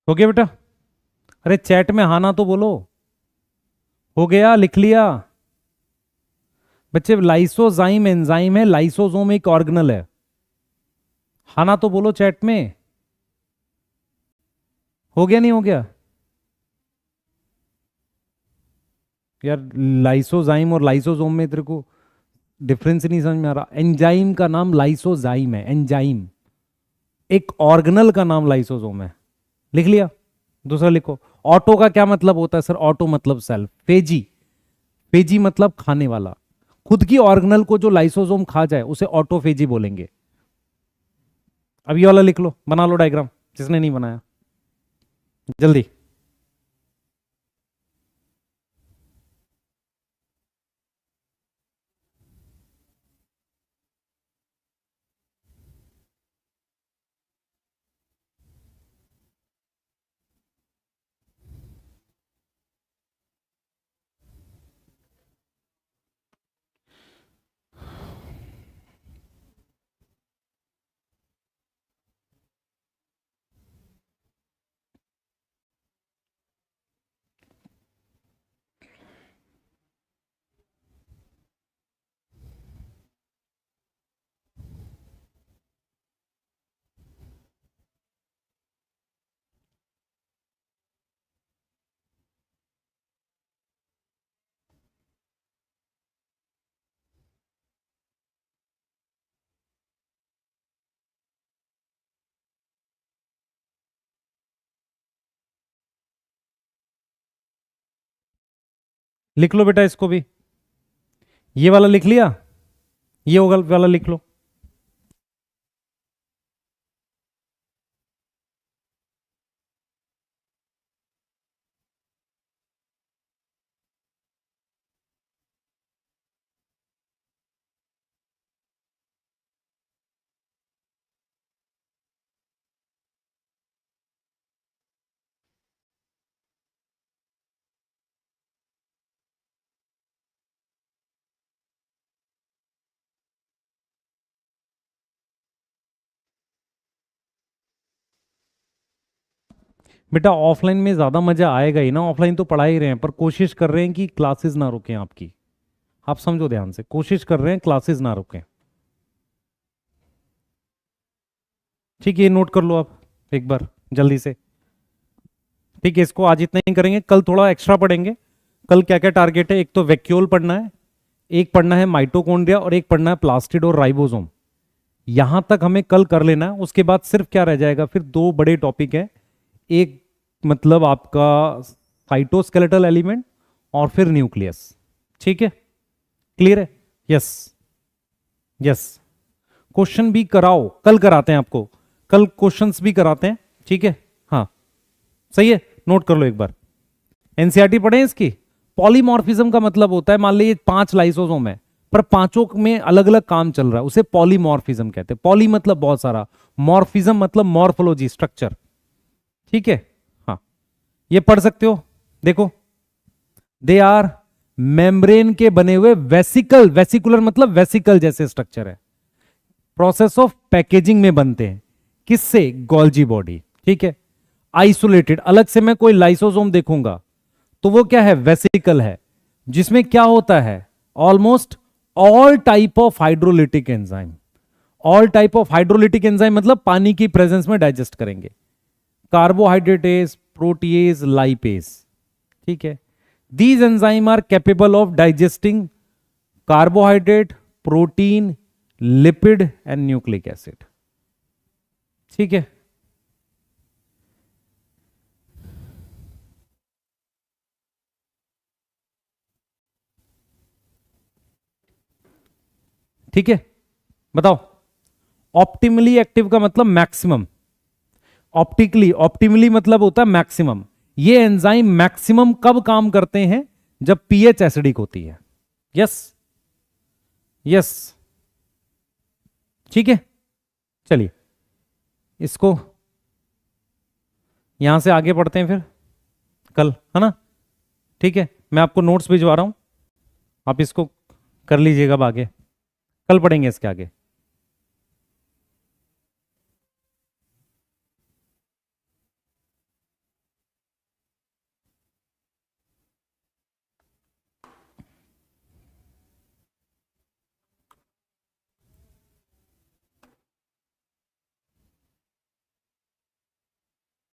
Speaker 1: हो गया बेटा? अरे चैट में हाँ ना तो बोलो। हो गया? लिख लिया? बच्चे लाइसोजाइम एंजाइम है, लाइसोसोम एक ऑर्गेनल है। हाँ ना तो बोलो चैट में। हो गया नहीं हो गया? यार लाइसोजाइम और लाइसोसोम में तेरे को डिफरेंस नहीं समझ में आ रहा? एंजाइम का नाम लाइसोजाइम है, एंजाइम। एक ऑर्गेनल का नाम लाइसोसोम है। लिख लिया? दूसरा लिखो। ऑटो का क्या मतलब होता है सर? ऑटो मतलब सेल्फ। फेजी, फेजी मतलब खाने वाला। खुद की ऑर्गेनल को जो लाइसोसोम खा जाए उसे ऑटोफेजी बोलेंगे। अब ये वाला लिख लो, बना लो डायग्राम, जिसने नहीं बनाया जल्दी। लिख लो बेटा इसको भी। ये वाला लिख लिया? ये वाला लिख लो। बेटा ऑफलाइन में ज्यादा मजा आएगा ही ना, ऑफलाइन तो पढ़ा ही रहे हैं, पर कोशिश कर रहे हैं कि क्लासेस ना रुकें आपकी। आप समझो ध्यान से, कोशिश कर रहे हैं क्लासेस ना रुकें। ठीक है, ये नोट कर लो आप एक बार जल्दी से। ठीक है, इसको आज इतना ही करेंगे, कल थोड़ा एक्स्ट्रा पढ़ेंगे। कल क्या क्या टारगेट है? एक तो वैक्यूल पढ़ना है, एक पढ़ना है माइटोकॉन्ड्रिया, और एक पढ़ना है प्लास्टिड और राइबोसोम। यहां तक हमें कल कर लेना है। उसके बाद सिर्फ क्या रह जाएगा? फिर दो बड़े टॉपिक है। एक मतलब आपका साइटोस्केलेटल एलिमेंट, और फिर न्यूक्लियस। ठीक है, क्लियर है? Yes, yes. क्वेश्चन भी कराओ, कल कराते हैं आपको, कल क्वेश्चंस भी कराते हैं। ठीक है, हाँ सही है, नोट कर लो एक बार। एनसीईआरटी पढ़े इसकी। पॉलीमॉर्फिज्म का मतलब होता है, मान लीजिए 5 लाइसोसोम है, पर पांचों में अलग अलग काम चल रहा है, उसे पॉलीमॉर्फिज्म कहते हैं। पॉली मतलब बहुत सारा, मॉर्फिज्म मतलब मॉर्फोलॉजी, स्ट्रक्चर। ठीक है, हाँ ये पढ़ सकते हो। देखो, दे आर मेम्ब्रेन के बने हुए वेसिकल, वेसिकुलर मतलब वेसिकल जैसे स्ट्रक्चर है, प्रोसेस ऑफ पैकेजिंग में बनते हैं। किससे? Golgi body. ठीक है, आइसोलेटेड, अलग से मैं कोई लाइसोसोम देखूंगा तो वो क्या है? वेसिकल है, जिसमें क्या होता है? Almost all type of hydrolytic enzyme. All type of hydrolytic enzyme मतलब पानी की प्रेजेंस में डाइजेस्ट करेंगे। Carbohydratase, protease, lipase. ठीक है, these enzyme are capable of digesting carbohydrate, protein, lipid and nucleic acid. ठीक है, ठीक है, बताओ। ऑप्टिमली एक्टिव का मतलब मैक्सिमम, ऑप्टिकली, ऑप्टिमली मतलब होता है मैक्सिमम। ये एंजाइम मैक्सिमम कब काम करते हैं? जब पीएच एसिडिक होती है। यस, यस, ठीक है। चलिए इसको यहां से आगे पढ़ते हैं फिर कल, है ना? ठीक है, मैं आपको नोट्स भिजवा रहा हूं, आप इसको कर लीजिएगा, अब आगे कल पढ़ेंगे इसके आगे।